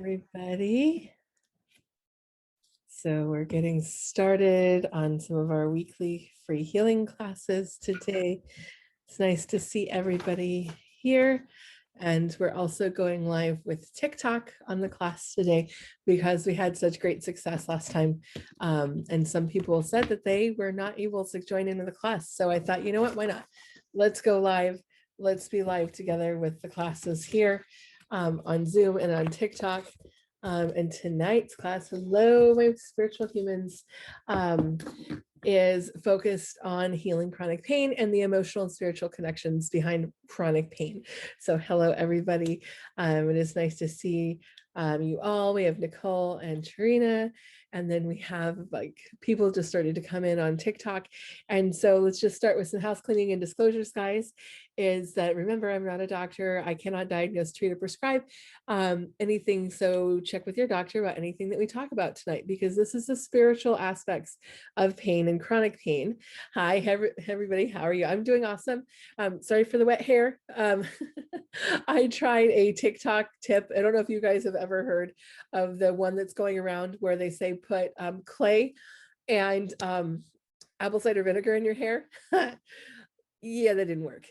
everybody. So we're getting started on some of our weekly free healing classes today. It's nice to see everybody here. And we're also going live with TikTok on the class today because we had such great success last time. And some people said that they were not able to join into the class. So I thought, you know what, why not? Let's go live. Let's be live together with the classes here on Zoom and on TikTok. And tonight's class, hello, my spiritual humans, is focused on healing chronic pain and the emotional and spiritual connections behind chronic pain. So hello, everybody. It is nice to see you all. We have Nicole and Tarina, and then we have like people just started to come in on TikTok. And so let's just start with some house cleaning and disclosures, guys, is that remember, I'm not a doctor. I cannot diagnose, treat, or prescribe anything. So check with your doctor about anything that we talk about tonight, because this is the spiritual aspects of pain and chronic pain. Hi, everybody. How are you? I'm doing awesome. Sorry for the wet hair. I tried a TikTok tip. I don't know if you guys have ever heard of the one that's going around where they say put clay and apple cider vinegar in your hair. Yeah, that didn't work.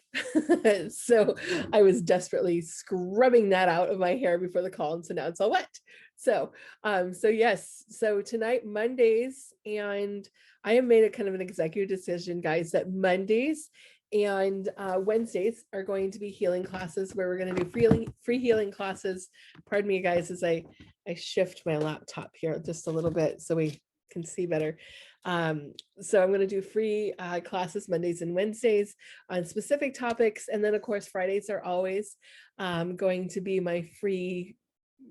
So I was desperately scrubbing that out of my hair before the call, and so now it's all wet. So yes, so tonight, Mondays, and I have made a kind of an executive decision, guys, that Mondays and Wednesdays are going to be healing classes where we're going to do free healing classes. Pardon me, guys, as I shift my laptop here just a little bit so we can see better. So I'm going to do free classes Mondays and Wednesdays on specific topics. And then of course, Fridays are always going to be my free,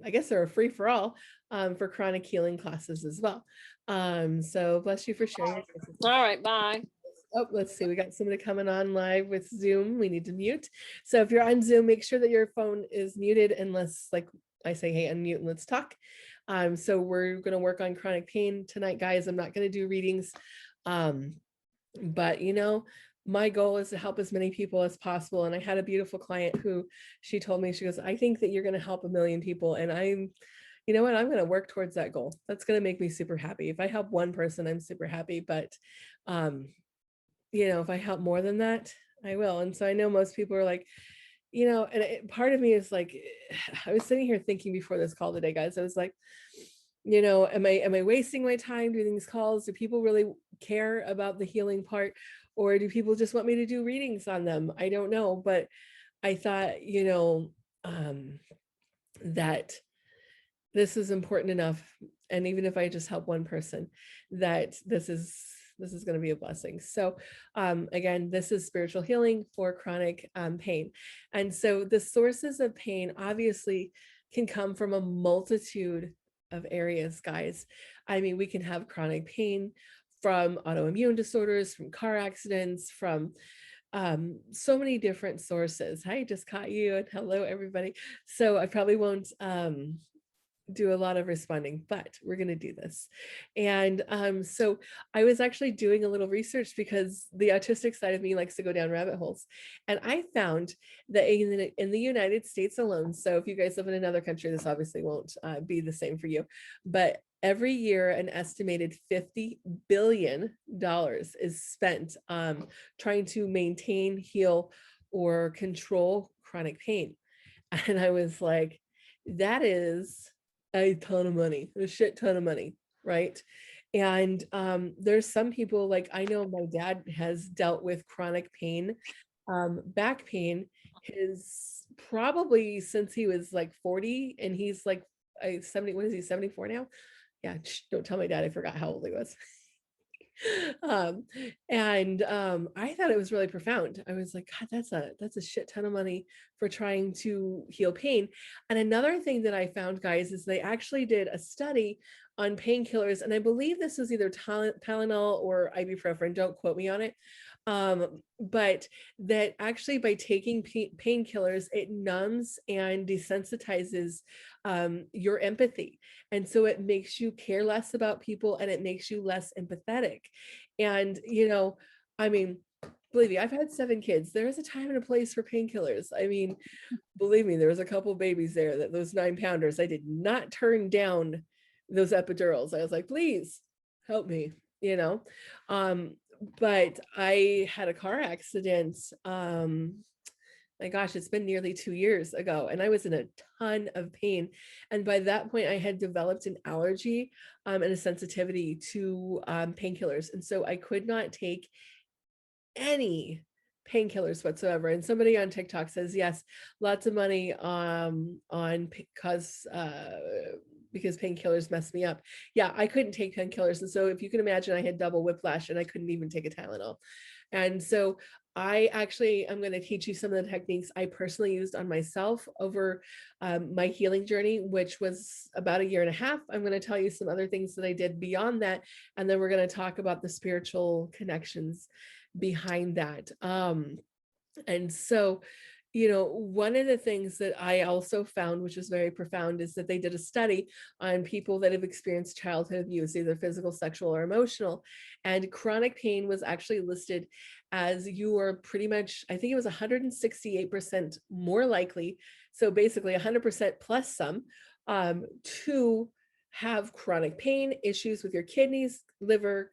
I guess they're a free for all for chronic healing classes as well. So bless you for sharing. All right, bye. Oh, let's see. We got somebody coming on live with Zoom. We need to mute. So if you're on Zoom, make sure that your phone is muted unless like I say, hey, unmute and let's talk. So we're going to work on chronic pain tonight, guys. I'm not going to do readings. But you know, my goal is to help as many people as possible. And I had a beautiful client who she told me, she goes, I think that you're going to help 1 million people. And you know what, I'm going to work towards that goal. That's going to make me super happy. If I help one person, I'm super happy. But, you know, if I help more than that, I will. And so I know most people are like, you know, and part of me is like, I was sitting here thinking before this call today, guys, I was like, you know, am I wasting my time doing these calls? Do people really care about the healing part, or do people just want me to do readings on them? I don't know, but I thought, you know, that this is important enough, and even if I just help one person, that this is going to be a blessing. So again, this is spiritual healing for chronic pain. And so the sources of pain obviously can come from a multitude of areas, guys. I mean, we can have chronic pain from autoimmune disorders, from car accidents, from so many different sources. Hi, just caught you, and hello, everybody. So I probably won't do a lot of responding, but we're going to do this. And so I was actually doing a little research because the autistic side of me likes to go down rabbit holes. And I found that in the United States alone, so if you guys live in another country, this obviously won't be the same for you, but every year an estimated $50 billion is spent trying to maintain, heal, or control chronic pain. And I was like, that is a ton of money, a shit ton of money, right? And there's some people, like I know my dad has dealt with chronic pain, back pain, his probably since he was like 40, and he's like 70, what is he, 74 now? Yeah, don't tell my dad, I forgot how old he was. I thought it was really profound. I was like, God, that's a shit ton of money for trying to heal pain. And another thing that I found, guys, is they actually did a study on painkillers, and I believe this was either Tylenol or ibuprofen, don't quote me on it, but that actually by taking painkillers, it numbs and desensitizes your empathy. And so it makes you care less about people, and it makes you less empathetic. And, you know, I mean, believe me, I've had 7 kids. There is a time and a place for painkillers. I mean, believe me, there was a couple babies there that those 9-pounders, I did not turn down those epidurals. I was like, please help me, you know. But I had a car accident. My gosh, it's been nearly 2 years ago, and I was in a ton of pain. And by that point, I had developed an allergy and a sensitivity to painkillers. And so I could not take any painkillers whatsoever. And somebody on TikTok says, yes, lots of money on because painkillers messed me up. Yeah, I couldn't take painkillers. And so if you can imagine, I had double whiplash and I couldn't even take a Tylenol. And so I actually am going to teach you some of the techniques I personally used on myself over my healing journey, which was about 1.5 years. I'm going to tell you some other things that I did beyond that. And then we're going to talk about the spiritual connections behind that. And so, you know, one of the things that I also found, which was very profound, is that they did a study on people that have experienced childhood abuse, either physical, sexual, or emotional. And chronic pain was actually listed as you are pretty much, I think it was 168% more likely. So basically 100% plus some to have chronic pain, issues with your kidneys, liver,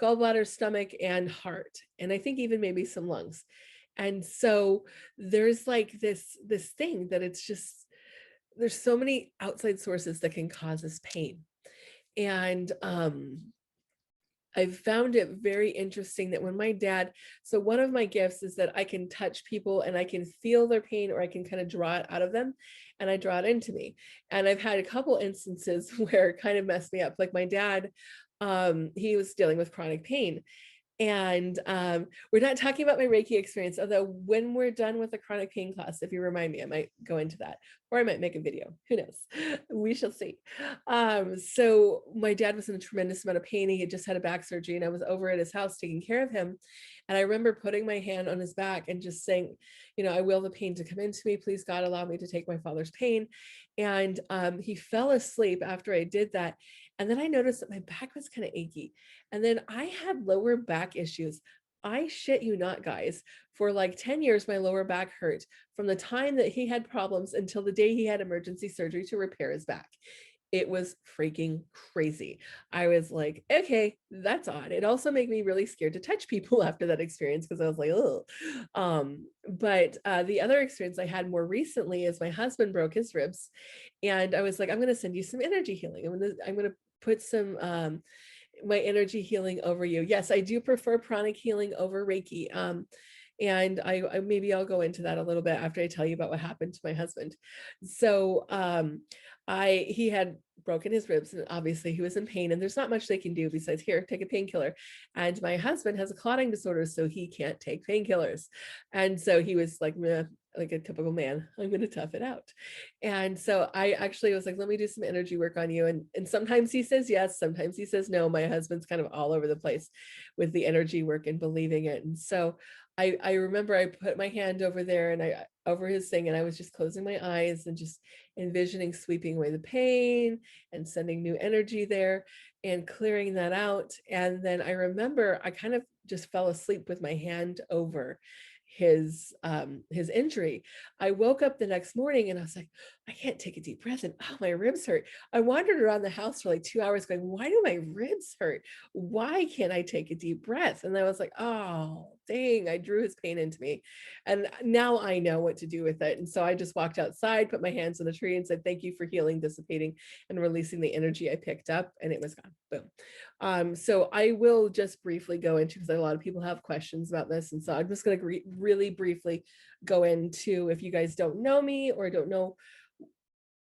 gallbladder, stomach, and heart. And I think even maybe some lungs. And so there's like this thing that it's just, there's so many outside sources that can cause us pain. And I've found it very interesting that when my dad, so one of my gifts is that I can touch people and I can feel their pain, or I can kind of draw it out of them and I draw it into me. And I've had a couple instances where it kind of messed me up. Like my dad, he was dealing with chronic pain. And we're not talking about my Reiki experience, although when we're done with the chronic pain class, if you remind me, I might go into that, or I might make a video. Who knows? We shall see. So my dad was in a tremendous amount of pain. He had just had a back surgery, and I was over at his house taking care of him. And I remember putting my hand on his back and just saying, you know, I will the pain to come into me. Please, God, allow me to take my father's pain. And he fell asleep after I did that. And then I noticed that my back was kind of achy. And then I had lower back issues. I shit you not, guys. For like 10 years, my lower back hurt from the time that he had problems until the day he had emergency surgery to repair his back. It was freaking crazy. I was like, okay, that's odd. It also made me really scared to touch people after that experience, because I was like, oh. But the other experience I had more recently is my husband broke his ribs, and I was like, I'm going to send you some energy healing. I'm going to put some my energy healing over you. Yes, I do prefer pranic healing over Reiki. And I maybe I'll go into that a little bit after I tell you about what happened to my husband. So he had broken his ribs, and obviously he was in pain, and there's not much they can do besides, here, take a painkiller. And my husband has a clotting disorder, so he can't take painkillers. And so he was like, meh, like a typical man, I'm going to tough it out. And so I actually was like, let me do some energy work on you. And sometimes he says yes, sometimes he says no. My husband's kind of all over the place with the energy work and believing it. And so I remember I put my hand over there and over his thing, and I was just closing my eyes and just envisioning sweeping away the pain and sending new energy there and clearing that out. And then I remember I kind of just fell asleep with my hand over his injury. I woke up the next morning and I was like, I can't take a deep breath, and oh, my ribs hurt. I wandered around the house for like 2 hours going, why do my ribs hurt? Why can't I take a deep breath? And I was like, oh, dang, I drew his pain into me. And now I know what to do with it. And so I just walked outside, put my hands on the tree and said, thank you for healing, dissipating, and releasing the energy I picked up, and it was gone. Boom. So I will just briefly go into, because a lot of people have questions about this. And so I'm just going to really briefly go into, if you guys don't know me or don't know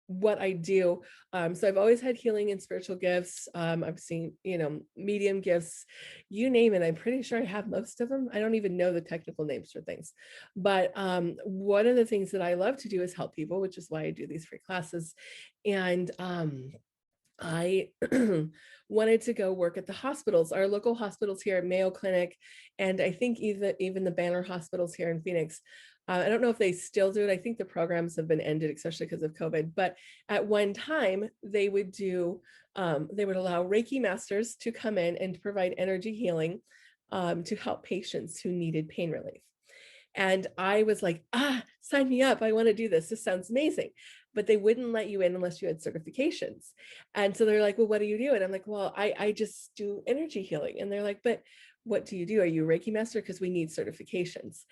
what I do. So I've always had healing and spiritual gifts. I've seen, you know, medium gifts, you name it. I'm pretty sure I have most of them. I don't even know the technical names for things. But one of the things that I love to do is help people, which is why I do these free classes. And I wanted to go work at the hospitals, our local hospitals here at Mayo Clinic, and I think even the Banner hospitals here in Phoenix. I don't know if they still do it. I think the programs have been ended, especially because of COVID. But at one time, they would allow Reiki masters to come in and provide energy healing to help patients who needed pain relief. And I was like, sign me up. I want to do this. This sounds amazing. But they wouldn't let you in unless you had certifications. And so they're like, well, what do you do? And I'm like, well, I just do energy healing. And they're like, but what do you do? Are you a Reiki master? Because we need certifications.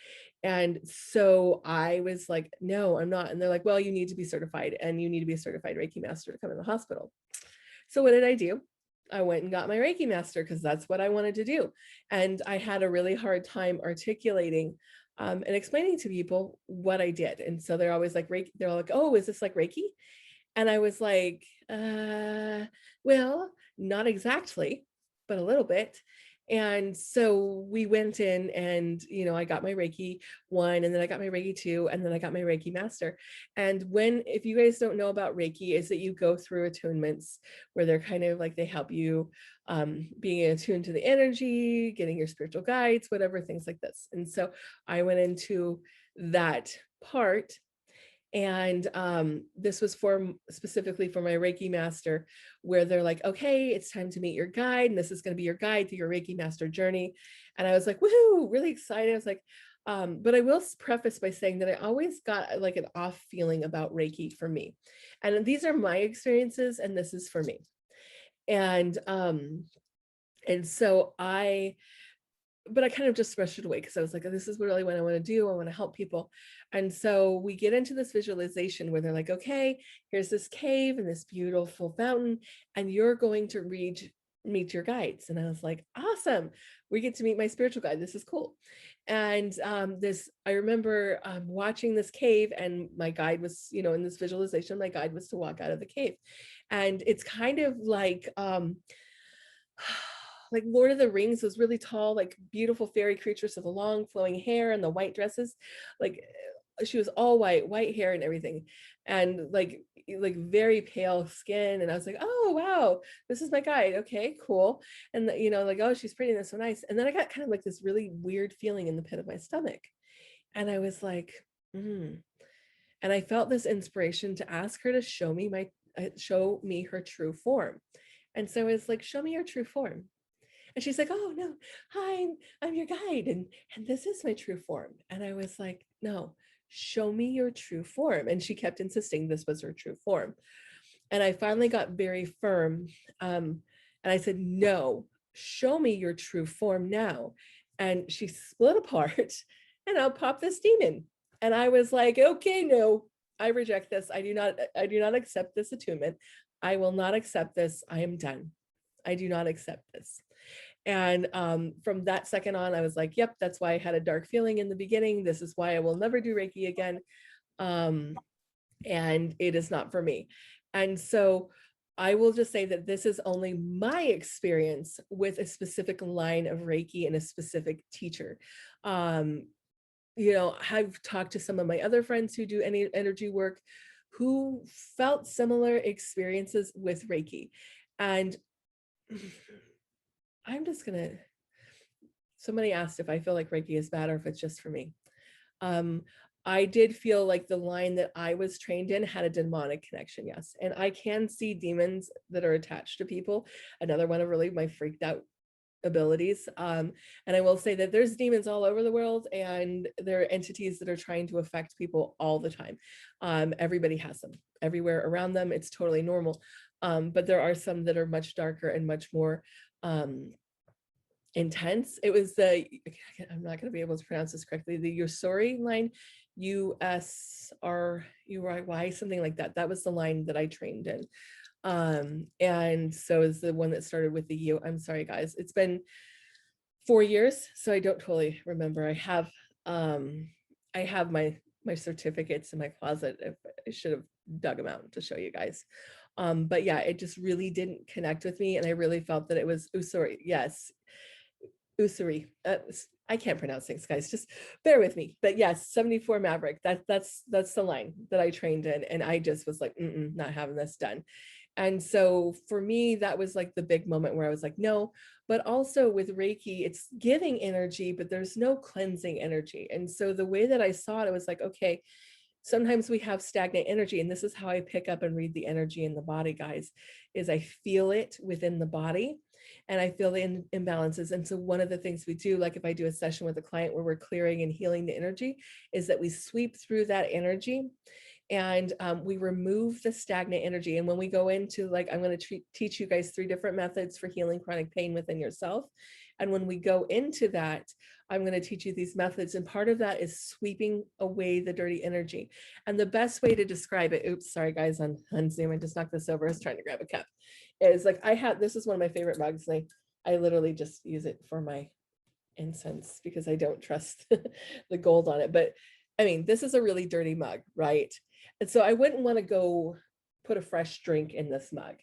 And so I was like, no, I'm not. And they're like, well, you need to be certified, and you need to be a certified Reiki master to come in the hospital. So what did I do? I went and got my Reiki master because that's what I wanted to do. And I had a really hard time articulating and explaining to people what I did. And so they're always like, Reiki, they're like, oh, is this like Reiki? And I was like, well, not exactly, but a little bit. And so we went in and, I got my Reiki 1, and then I got my Reiki 2, and then I got my Reiki master. And if you guys don't know about Reiki, is that you go through attunements where they're kind of like, they help you being attuned to the energy, getting your spiritual guides, whatever, things like this. And so I went into that part. And this was specifically for my Reiki master, where they're like, okay, it's time to meet your guide. And this is going to be your guide through your Reiki master journey. And I was like, woohoo, really excited. I was like, but I will preface by saying that I always got like an off feeling about Reiki for me. And these are my experiences, and this is for me. And so but I kind of just brushed it away because I was like, this is really what I want to do. I want to help people. And so we get into this visualization where they're like, okay, here's this cave and this beautiful fountain, and you're going to meet your guides. And I was like, awesome. We get to meet my spiritual guide. This is cool. And I remember watching this cave, and my guide was, in this visualization, my guide was to walk out of the cave. And it's kind of like Lord of the Rings, those really tall, like beautiful fairy creatures with the long flowing hair and the white dresses. Like she was all white hair and everything, and like very pale skin. And I was like, oh wow, this is my guide. Okay, cool. And like, oh, she's pretty, that's so nice. And then I got kind of like this really weird feeling in the pit of my stomach, and I was like, and I felt this inspiration to ask her to show me her true form. And so it's like, show me your true form. And she's like, oh no, hi, I'm your guide, and this is my true form. And I was like, no, show me your true form. And she kept insisting this was her true form. And I finally got very firm. And I said, no, show me your true form now. And she split apart, and I'll pop this demon. And I was like, okay, no, I reject this. I do not accept this attunement. I will not accept this. I am done. I do not accept this. And from that second on, I was like, yep, that's why I had a dark feeling in the beginning. This is why I will never do Reiki again. And it is not for me. And so I will just say that this is only my experience with a specific line of Reiki and a specific teacher. I've talked to some of my other friends who do any energy work who felt similar experiences with Reiki. And I'm just gonna, somebody asked if I feel like Reiki is bad or if it's just for me. I did feel like the line that I was trained in had a demonic connection, yes. And I can see demons that are attached to people. Another one of really my freaked out abilities. And I will say that there's demons all over the world, and there are entities that are trying to affect people all the time. Everybody has them everywhere around them. It's totally normal. But there are some that are much darker and much more intense. It was I'm not going to be able to pronounce this correctly, the Usuri line, USRUY, something like that. That was the line that I trained in. And so is the one that started with the U. I'm sorry, guys. It's been 4 years, so I don't totally remember. I have my certificates in my closet. I should have dug them out to show you guys. But yeah, it just really didn't connect with me, and I really felt that it was Usuri. Yes, Usuri. I can't pronounce things, guys. Just bear with me. But yes, 74 Maverick. That's the line that I trained in, and I just was like, not having this done. And so for me, that was like the big moment where I was like, no. But also with Reiki, it's giving energy, but there's no cleansing energy. And so the way that I saw it, it was like, okay, sometimes we have stagnant energy, and this is how I pick up and read the energy in the body, guys, is I feel it within the body. and I feel the imbalances. And so one of the things we do, like if I do a session with a client where we're clearing and healing the energy, is that we sweep through that energy and we remove the stagnant energy. And when we go into, like, I'm going to teach you guys 3 different methods for healing chronic pain within yourself. And when we go into that, I'm going to teach you these methods. And part of that is sweeping away the dirty energy. And the best way to describe it, oops, sorry guys, on Zoom, I just knocked this over. I was trying to grab a cup. Is like, this is one of my favorite mugs. And I literally just use it for my incense because I don't trust the gold on it. But I mean, this is a really dirty mug, right? And so I wouldn't want to go put a fresh drink in this mug.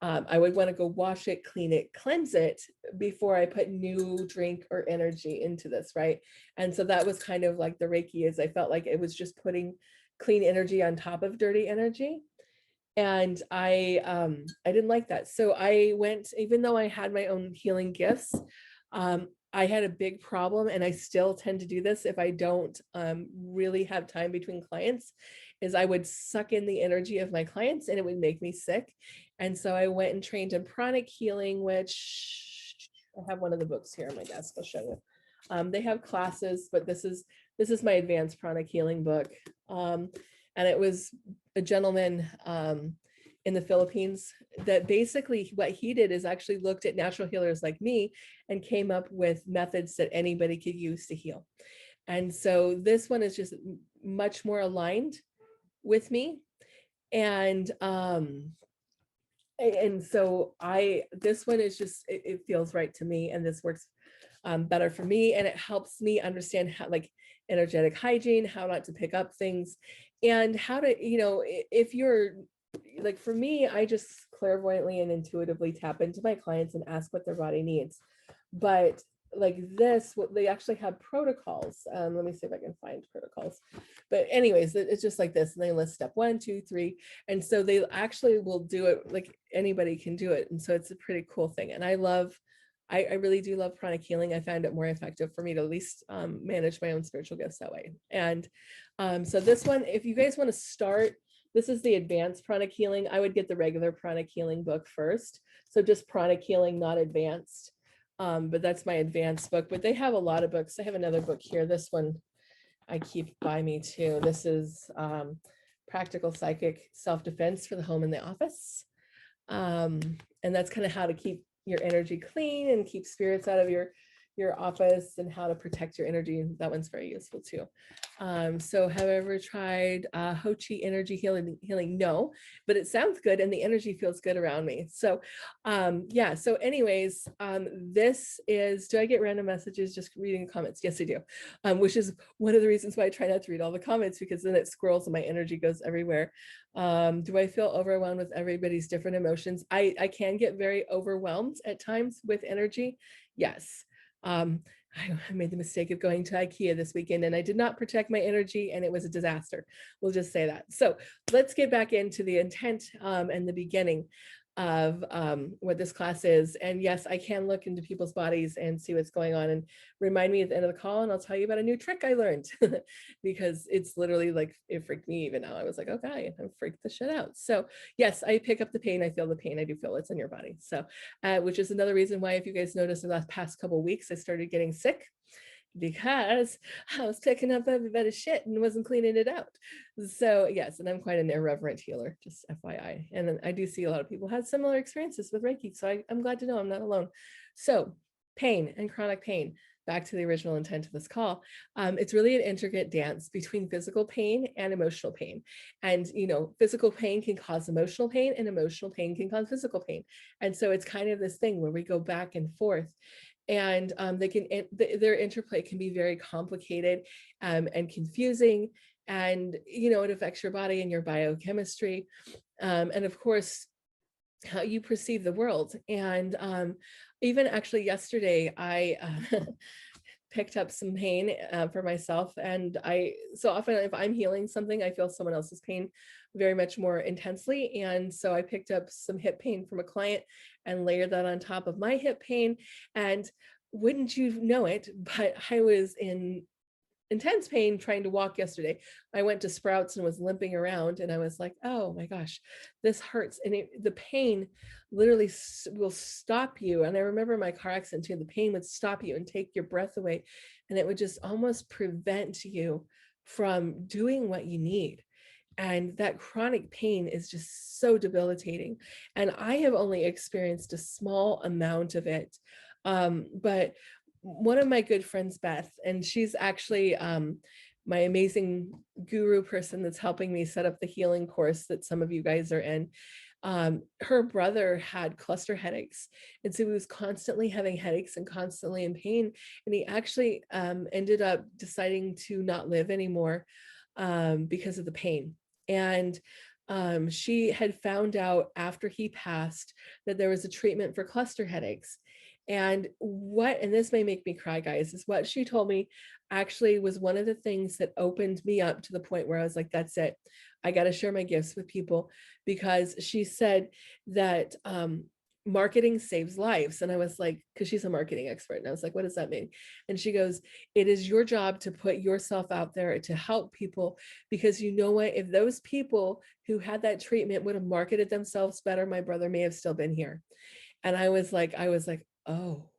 I would want to go wash it, clean it, cleanse it before I put new drink or energy into this, right? And so that was kind of like the Reiki is, I felt like it was just putting clean energy on top of dirty energy. And I didn't like that. So I went, even though I had my own healing gifts, I had a big problem, and I still tend to do this if I don't really have time between clients, is I would suck in the energy of my clients and it would make me sick. And so I went and trained in pranic healing, which I have one of the books here on my desk. I'll show you. They have classes, but this is my advanced pranic healing book. And it was a gentleman in the Philippines that basically what he did is actually looked at natural healers like me and came up with methods that anybody could use to heal. And so this one is just much more aligned with me. And so this one is just, it feels right to me, and this works better for me, and it helps me understand how, like, energetic hygiene, how not to pick up things, and how to, if you're like, for me, I just clairvoyantly and intuitively tap into my clients and ask what their body needs. But like this, they actually have protocols. Let me see if I can find protocols. But anyways, it's just like this. And they list step 1, 2, 3. And so they actually will do it like anybody can do it. And so it's a pretty cool thing. And I really do love pranic healing. I found it more effective for me to at least manage my own spiritual gifts that way. And so this one, if you guys want to start, this is the advanced pranic healing. I would get the regular pranic healing book first. So just pranic healing, not advanced. But that's my advanced book. But they have a lot of books. I have another book here. This one I keep by me too. This is Practical Psychic Self-Defense for the Home and the Office. And that's kind of how to keep your energy clean and keep spirits out of your office, and how to protect your energy. That one's very useful too. So have I ever tried Hochi energy healing? No, but it sounds good and the energy feels good around me. So yeah, so anyways, this is, do I get random messages just reading comments? Yes, I do, which is one of the reasons why I try not to read all the comments, because then it scrolls and my energy goes everywhere. Do I feel overwhelmed with everybody's different emotions? I can get very overwhelmed at times with energy. Yes. I made the mistake of going to IKEA this weekend, and I did not protect my energy, and it was a disaster. We'll just say that. So let's get back into the intent and the beginning of what this class is. And yes, I can look into people's bodies and see what's going on, and remind me at the end of the call, and I'll tell you about a new trick I learned because it's literally like, it freaked me even out. I was like, okay, I freaked the shit out. So yes, I pick up the pain. I feel the pain. I do feel it's in your body. So which is another reason why, if you guys noticed, in the past couple of weeks, I started getting sick, because I was picking up everybody's shit and wasn't cleaning it out. So yes, and I'm quite an irreverent healer, just FYI. And then I do see a lot of people have similar experiences with Reiki, so I'm glad to know I'm not alone. So pain and chronic pain, back to the original intent of this call. It's really an intricate dance between physical pain and emotional pain. And, physical pain can cause emotional pain, and emotional pain can cause physical pain. And so it's kind of this thing where we go back and forth. And their interplay can be very complicated and confusing, and it affects your body and your biochemistry, and of course how you perceive the world. And even actually yesterday, I picked up some pain for myself, and so often if I'm healing something, I feel someone else's pain very much more intensely. And so I picked up some hip pain from a client and layered that on top of my hip pain. And wouldn't you know it, but I was in intense pain trying to walk yesterday. I went to Sprouts and was limping around, and I was like, oh my gosh, this hurts. And the pain literally will stop you. And I remember my car accident too, the pain would stop you and take your breath away. And it would just almost prevent you from doing what you need. And that chronic pain is just so debilitating. And I have only experienced a small amount of it. But one of my good friends, Beth, and she's actually my amazing guru person that's helping me set up the healing course that some of you guys are in. Her brother had cluster headaches. And so he was constantly having headaches and constantly in pain. And he actually ended up deciding to not live anymore because of the pain. And she had found out after he passed that there was a treatment for cluster headaches. And this may make me cry, guys, is what she told me actually was one of the things that opened me up to the point where I was like, that's it. I got to share my gifts with people, because she said that marketing saves lives. And I was like, because she's a marketing expert. And I was like, what does that mean? And she goes, it is your job to put yourself out there to help people, because you know what, if those people who had that treatment would have marketed themselves better, my brother may have still been here. And I was like, oh,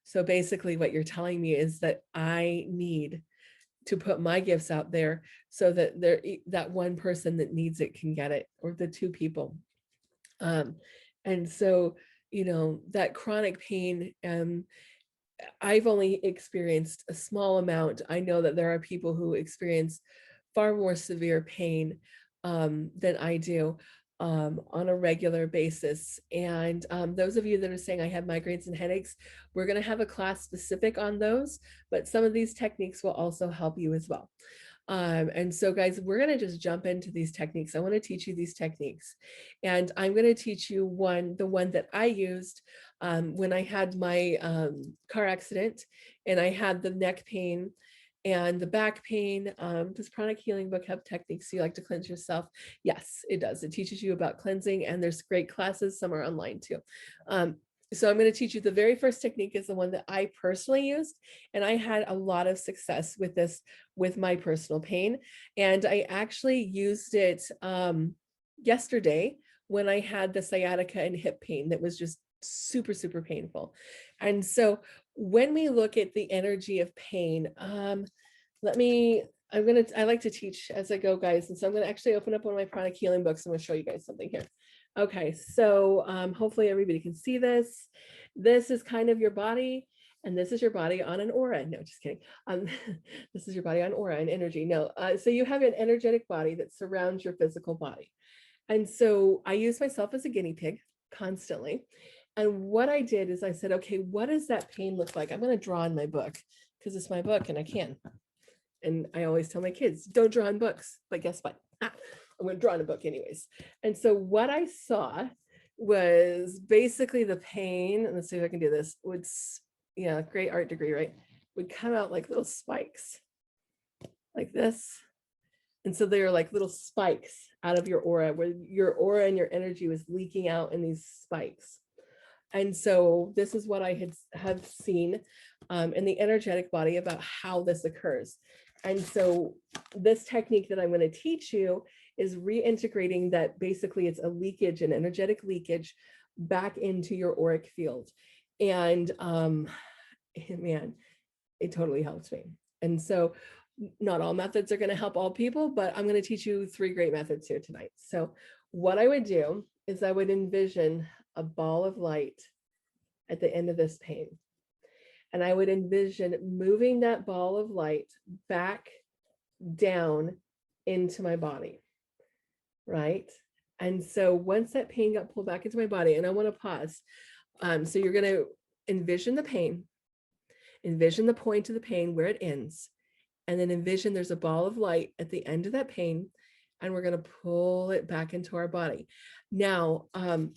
so basically what you're telling me is that I need to put my gifts out there so that that one person that needs it can get it, or the two people. And so, that chronic pain, I've only experienced a small amount. I know that there are people who experience far more severe pain than I do on a regular basis. And those of you that are saying I have migraines and headaches, we're going to have a class specific on those, but some of these techniques will also help you as well. And so guys, we're going to just jump into these techniques. I want to teach you these techniques, and I'm going to teach you the one that I used when I had my car accident and I had the neck pain and the back pain. Does Pranic Healing Book have techniques you like to cleanse yourself? Yes, it does. It teaches you about cleansing, and there's great classes. Some are online too. So I'm going to teach you the very first technique is the one that I personally used, and I had a lot of success with this with my personal pain. And I actually used it yesterday when I had the sciatica and hip pain that was just super, super painful. And so when we look at the energy of pain, I like to teach as I go, guys. And so I'm going to actually open up one of my Pranic Healing books. I'm going to show you guys something here. Okay, so hopefully everybody can see this. This is kind of your body, and this is your body on an aura. No, just kidding. This is your body on aura and energy. No, so you have an energetic body that surrounds your physical body. And so I use myself as a guinea pig constantly. And what I did is I said, okay, what does that pain look like? I'm going to draw in my book because it's my book and I can. And I always tell my kids, don't draw in books, but guess what? I'm going to draw in a book anyways. And so what I saw was basically the pain, and let's see if I can do this, great art degree, right? Would come out like little spikes like this. And so they are like little spikes out of your aura, where your aura and your energy was leaking out in these spikes. And so this is what I have seen in the energetic body about how this occurs. And so this technique that I'm going to teach you is reintegrating that. Basically, it's a leakage, an energetic leakage back into your auric field. And man, it totally helps me. And so not all methods are going to help all people, but I'm going to teach you 3 great methods here tonight. So what I would do is I would envision a ball of light at the end of this pain. And I would envision moving that ball of light back down into my body, right? And so once that pain got pulled back into my body, and I want to pause. So you're going to envision the pain, envision the point of the pain where it ends, and then envision there's a ball of light at the end of that pain, and we're going to pull it back into our body. Now,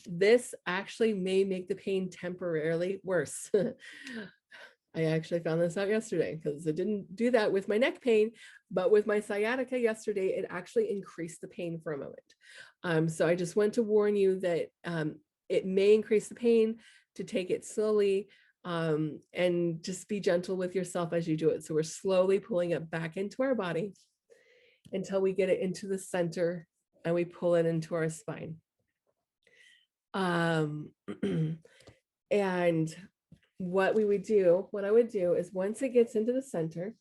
this actually may make the pain temporarily worse. I actually found this out yesterday because I didn't do that with my neck pain, but with my sciatica yesterday, it actually increased the pain for a moment. So I just want to warn you that it may increase the pain, to take it slowly. And just be gentle with yourself as you do it. So we're slowly pulling it back into our body until we get it into the center and we pull it into our spine. And what I would do is once it gets into the center,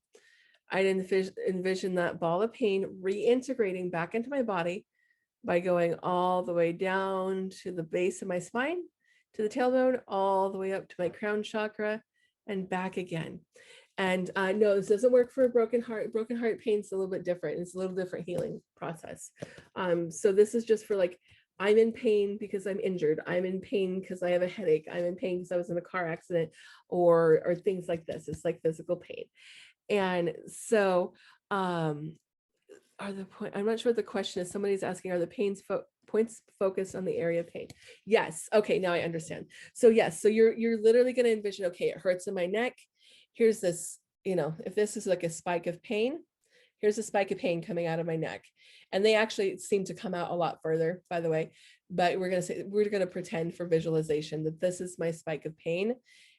I'd envision that ball of pain reintegrating back into my body by going all the way down to the base of my spine, to the tailbone, all the way up to my crown chakra and back again. And no, this doesn't work for a broken heart. Broken heart pain is a little bit different. It's a little different healing process. So this is just for like, I'm in pain because I'm injured. I'm in pain because I have a headache. I'm in pain because I was in a car accident, or things like this. It's like physical pain. And so I'm not sure what the question is. Somebody's asking, are the points focused on the area of pain? Yes. Okay, now I understand. So yes, so you're literally going to envision, okay, it hurts in my neck. Here's this, if this is like a spike of pain, here's a spike of pain coming out of my neck. And they actually seem to come out a lot further, by the way, but we're going to pretend for visualization that this is my spike of pain.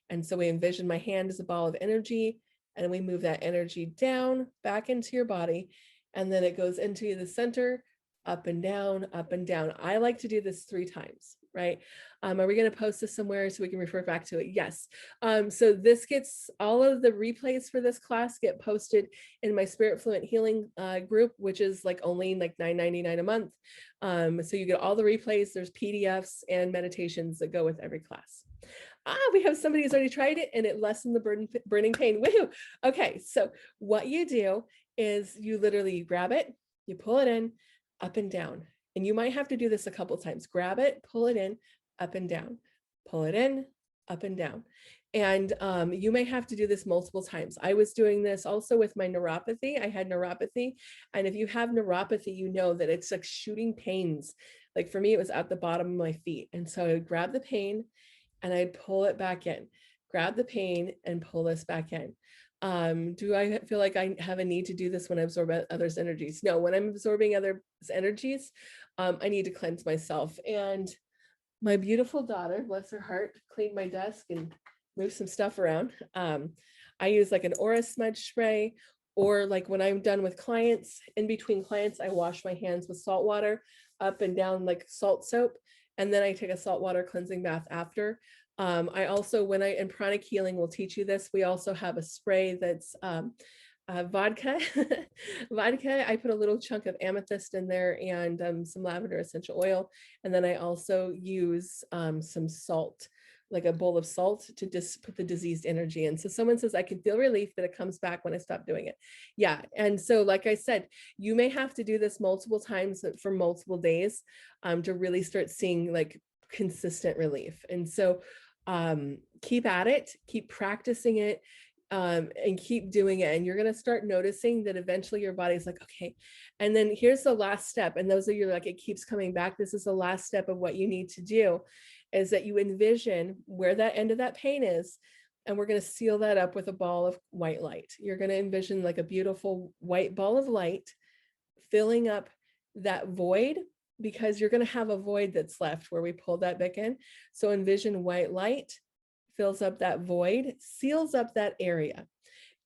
And so we envision my hand as a ball of energy, and we move that energy down back into your body. And then it goes into the center, up and down, up and down. I like to do this 3 times, right? Are we going to post this somewhere so we can refer back to it? Yes. So this gets, all of the replays for this class get posted in my Spirit Fluent Healing group, which is like only like $9.99 a month. So you get all the replays. There's PDFs and meditations that go with every class. We have somebody who's already tried it and it lessened the burning pain. Woohoo! Okay, so what you do is you literally grab it, you pull it in, up and down. And you might have to do this a couple times. Grab it, pull it in, up and down. Pull it in, up and down. And you may have to do this multiple times. I was doing this also with my neuropathy. I had neuropathy. And if you have neuropathy, you know that it's like shooting pains. Like for me, it was at the bottom of my feet. And so I would grab the pain and I'd pull it back in, grab the pain and pull this back in. Do I feel like I have a need to do this when I absorb others' energies? No, when I'm absorbing others' energies, I need to cleanse myself. And my beautiful daughter, bless her heart, cleaned my desk and moved some stuff around. I use like an aura smudge spray, or like when I'm done with clients, in between clients, I wash my hands with salt water up and down like salt soap. And then I take a saltwater cleansing bath after. I also, in pranic healing, will teach you this. We also have a spray that's vodka. Vodka, I put a little chunk of amethyst in there and some lavender essential oil. And then I also use some salt, like a bowl of salt, to just put the diseased energy in. So someone says, I can feel relief, but it comes back when I stop doing it. Yeah. And so, like I said, you may have to do this multiple times for multiple days to really start seeing like consistent relief. And so keep at it, keep practicing it, and keep doing it. And you're going to start noticing that eventually your body's like, okay. And then here's the last step. And those of you like, it keeps coming back. This is the last step of what you need to do, is that you envision where that end of that pain is. And we're going to seal that up with a ball of white light. You're going to envision like a beautiful white ball of light filling up that void, because you're going to have a void that's left where we pulled that back in. So envision white light fills up that void, seals up that area.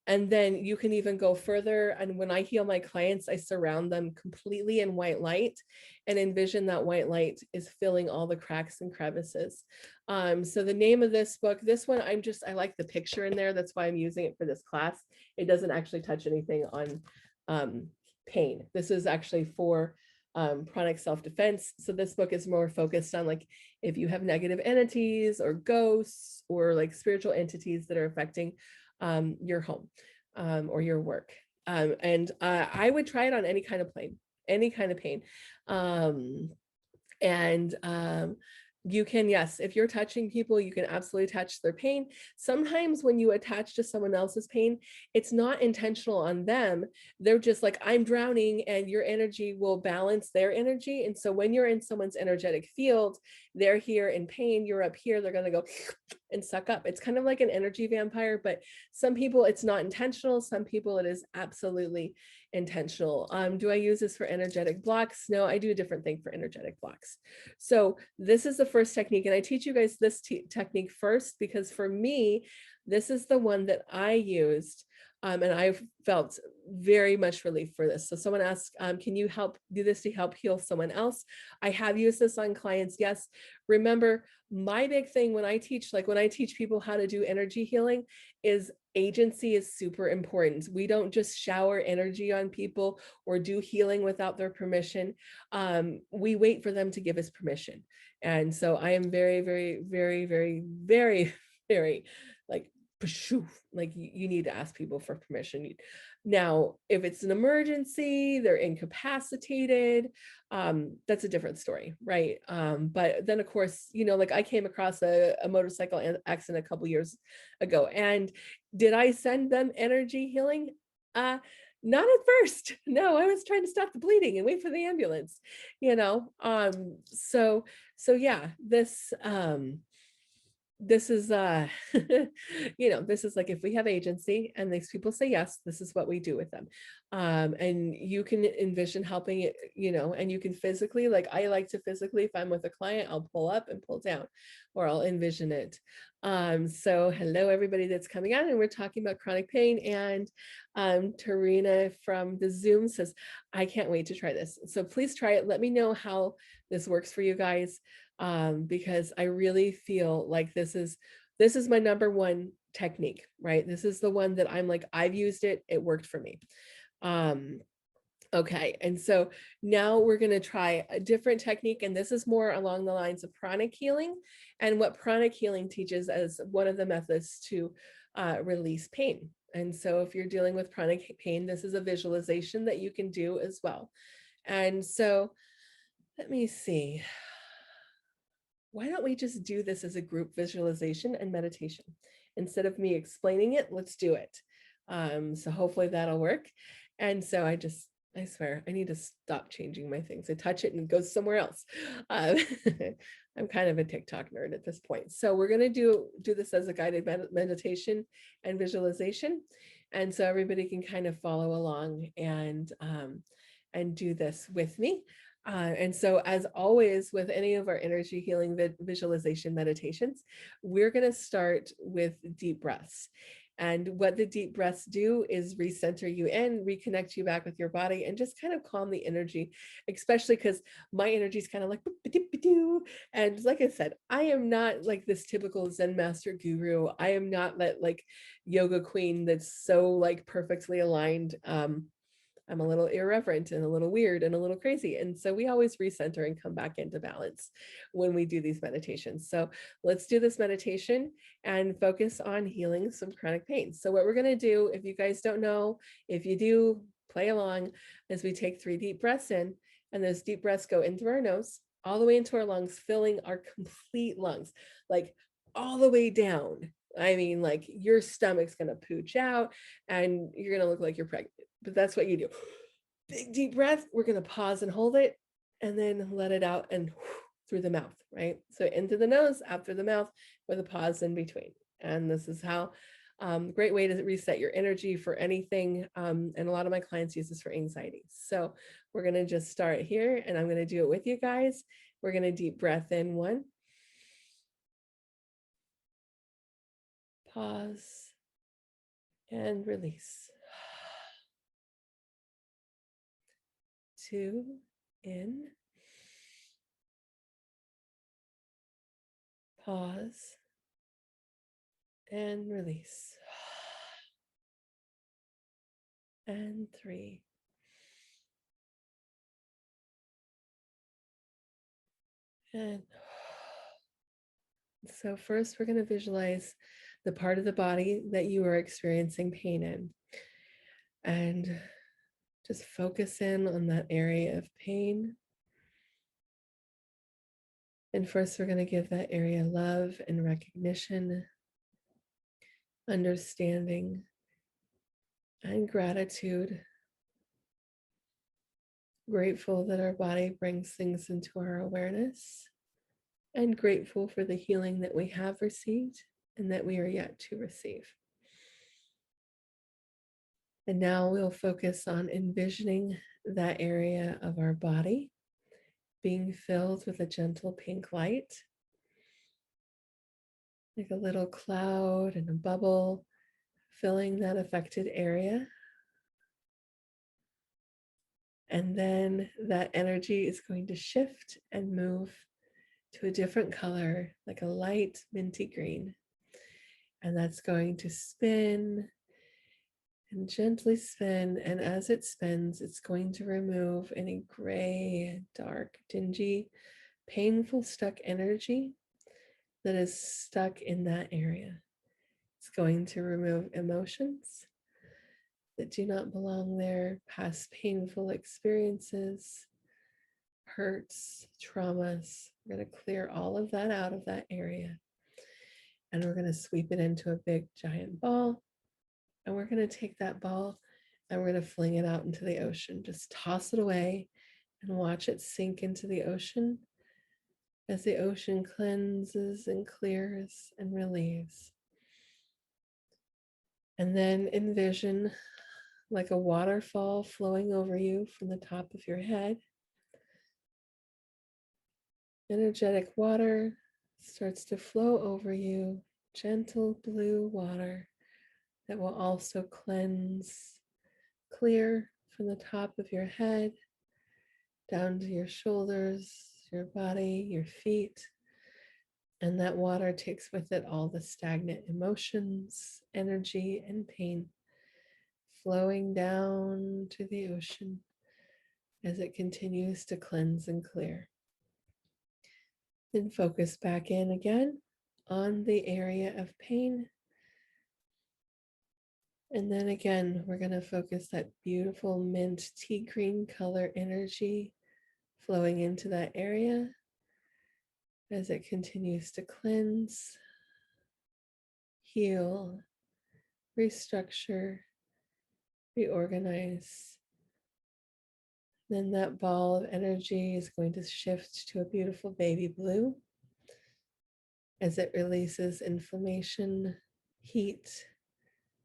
And then you can even go further. And when I heal my clients, I surround them completely in white light and envision that white light is filling all the cracks and crevices. So the name of this book, this one, I like the picture in there. That's why I'm using it for this class. It doesn't actually touch anything on pain. This is actually for pranic self-defense. So this book is more focused on like if you have negative entities or ghosts or like spiritual entities that are affecting your home or your work. And I would try it on any kind of pain, any kind of pain. You can, yes, if you're touching people, you can absolutely touch their pain. Sometimes when you attach to someone else's pain, it's not intentional on them. They're just like, I'm drowning, and your energy will balance their energy. And so when you're in someone's energetic field, they're here in pain, you're up here, they're going to go and suck up. It's kind of like an energy vampire, but some people it's not intentional. Some people it is absolutely intentional. Do I use this for energetic blocks? No, I do a different thing for energetic blocks. So this is the first technique, and I teach you guys this technique first because for me, this is the one that I used, and I felt very much relief for this. So someone asked, can you help do this to help heal someone else? I have used this on clients, yes. Remember, my big thing when I teach people how to do energy healing is agency is super important. We don't just shower energy on people or do healing without their permission. We wait for them to give us permission. And so I am very, very, very, very, very, very like you need to ask people for permission. Now, if it's an emergency, they're incapacitated, that's a different story, right? But then of course, like I came across a motorcycle accident a couple years ago, and did I send them energy healing? Not at first. No, I was trying to stop the bleeding and wait for the ambulance, so yeah, this is this is like if we have agency and these people say yes, this is what we do with them. And you can envision helping it, and you can physically, like I like to physically, if I'm with a client, I'll pull up and pull down, or I'll envision it. So hello everybody that's coming on, and we're talking about chronic pain. And Tarina from the Zoom says, I can't wait to try this. So please try it. Let me know how this works for you guys. Because I really feel like this is my number one technique, right? This is the one that I'm like, I've used it, it worked for me. Okay, and so now we're going to try a different technique, and this is more along the lines of pranic healing, and what pranic healing teaches as one of the methods to release pain. And so if you're dealing with chronic pain, this is a visualization that you can do as well. And so let me see. Why don't we just do this as a group visualization and meditation? Instead of me explaining it, let's do it. So hopefully that'll work. And so I swear, I need to stop changing my things. I touch it and it goes somewhere else. I'm kind of a TikTok nerd at this point. So we're gonna do this as a guided meditation and visualization. And so everybody can kind of follow along and do this with me. And so as always, with any of our energy healing visualization meditations, we're going to start with deep breaths. And what the deep breaths do is recenter you in, reconnect you back with your body, and just kind of calm the energy, especially because my energy is kind of like, and like I said, I am not like this typical Zen master guru. I am not that like yoga queen that's so like perfectly aligned. I'm a little irreverent and a little weird and a little crazy. And so we always recenter and come back into balance when we do these meditations. So let's do this meditation and focus on healing some chronic pain. So what we're going to do, if you guys don't know, if you do, play along, is we take 3 deep breaths in, and those deep breaths go in through our nose, all the way into our lungs, filling our complete lungs, like all the way down. I mean, like your stomach's going to pooch out and you're going to look like you're pregnant. But that's what you do. Big deep breath. We're going to pause and hold it, and then let it out and through the mouth, right? So into the nose, out through the mouth, with a pause in between. And this is how great way to reset your energy for anything. And a lot of my clients use this for anxiety. So we're going to just start here, and I'm going to do it with you guys. We're going to deep breath in 1. Pause and release. 2 in. Pause and release. And 3. And so first we're going to visualize the part of the body that you are experiencing pain in, and just focus in on that area of pain. And first we're going to give that area love and recognition, understanding, and gratitude. Grateful that our body brings things into our awareness, and grateful for the healing that we have received and that we are yet to receive. And now we'll focus on envisioning that area of our body being filled with a gentle pink light, like a little cloud and a bubble filling that affected area. And then that energy is going to shift and move to a different color, like a light minty green. And that's going to spin and gently spin. And as it spins, it's going to remove any gray, dark, dingy, painful, stuck energy that is stuck in that area. It's going to remove emotions that do not belong there, past painful experiences, hurts, traumas. We're going to clear all of that out of that area. And we're going to sweep it into a big giant ball. And we're going to take that ball and we're going to fling it out into the ocean. Just toss it away and watch it sink into the ocean as the ocean cleanses and clears and relieves. And then envision like a waterfall flowing over you from the top of your head. Energetic water starts to flow over you, gentle blue water that will also cleanse, clear from the top of your head down to your shoulders, your body, your feet. And that water takes with it all the stagnant emotions, energy, and pain flowing down to the ocean as it continues to cleanse and clear. Then focus back in again on the area of pain. And then again, we're going to focus that beautiful mint tea green color energy flowing into that area as it continues to cleanse, heal, restructure, reorganize. Then that ball of energy is going to shift to a beautiful baby blue as it releases inflammation, heat,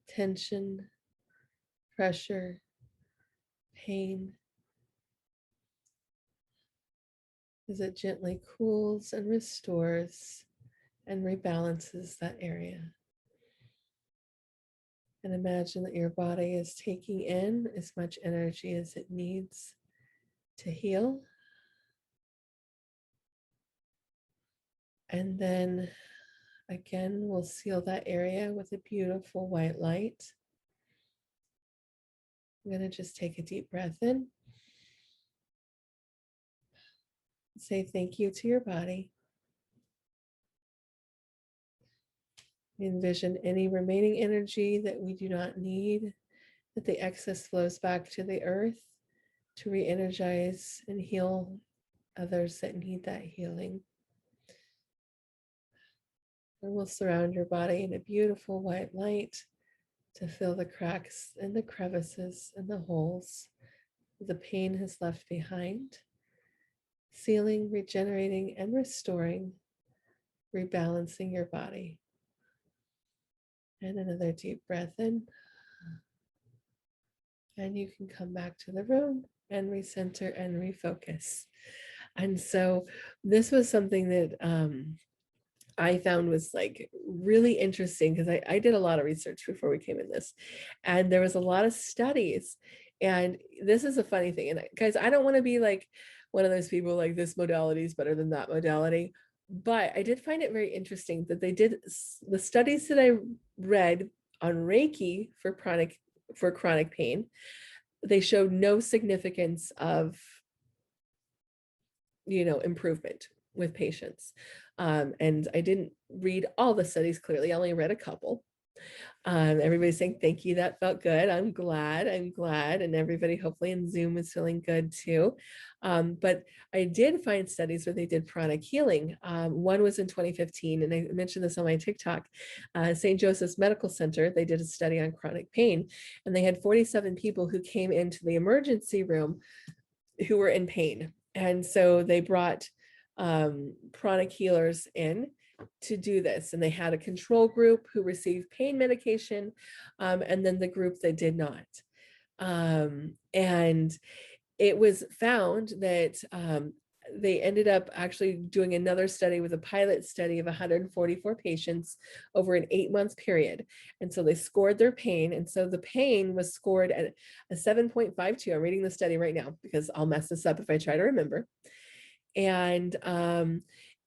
tension, pressure, pain, as it gently cools and restores and rebalances that area. And imagine that your body is taking in as much energy as it needs to heal. And then again, we'll seal that area with a beautiful white light. I'm going to just take a deep breath in. Say thank you to your body. Envision any remaining energy that we do not need, that the excess flows back to the earth to re-energize and heal others that need that healing. And we'll surround your body in a beautiful white light to fill the cracks and the crevices and the holes the pain has left behind, sealing, regenerating, and restoring, rebalancing your body. And another deep breath in. And you can come back to the room and recenter and refocus. And so this was something that I found was like really interesting because I did a lot of research before we came in this, and there was a lot of studies. And this is a funny thing. And guys, I don't want to be like one of those people like this modality is better than that modality. But I did find it very interesting that they did the studies that I read on Reiki for chronic pain. They showed no significance of, improvement with patients. And I didn't read all the studies clearly. I only read a couple. Everybody's saying, thank you, that felt good. I'm glad. And everybody hopefully in Zoom is feeling good too. But I did find studies where they did pranic healing. One was in 2015, and I mentioned this on my TikTok, St. Joseph's Medical Center. They did a study on chronic pain, and they had 47 people who came into the emergency room who were in pain. And so they brought pranic healers in to do this. And they had a control group who received pain medication, and then the group that did not. And it was found that they ended up actually doing another study with a pilot study of 144 patients over an 8-month period. And so they scored their pain. And so the pain was scored at a 7.52. I'm reading the study right now because I'll mess this up if I try to remember. And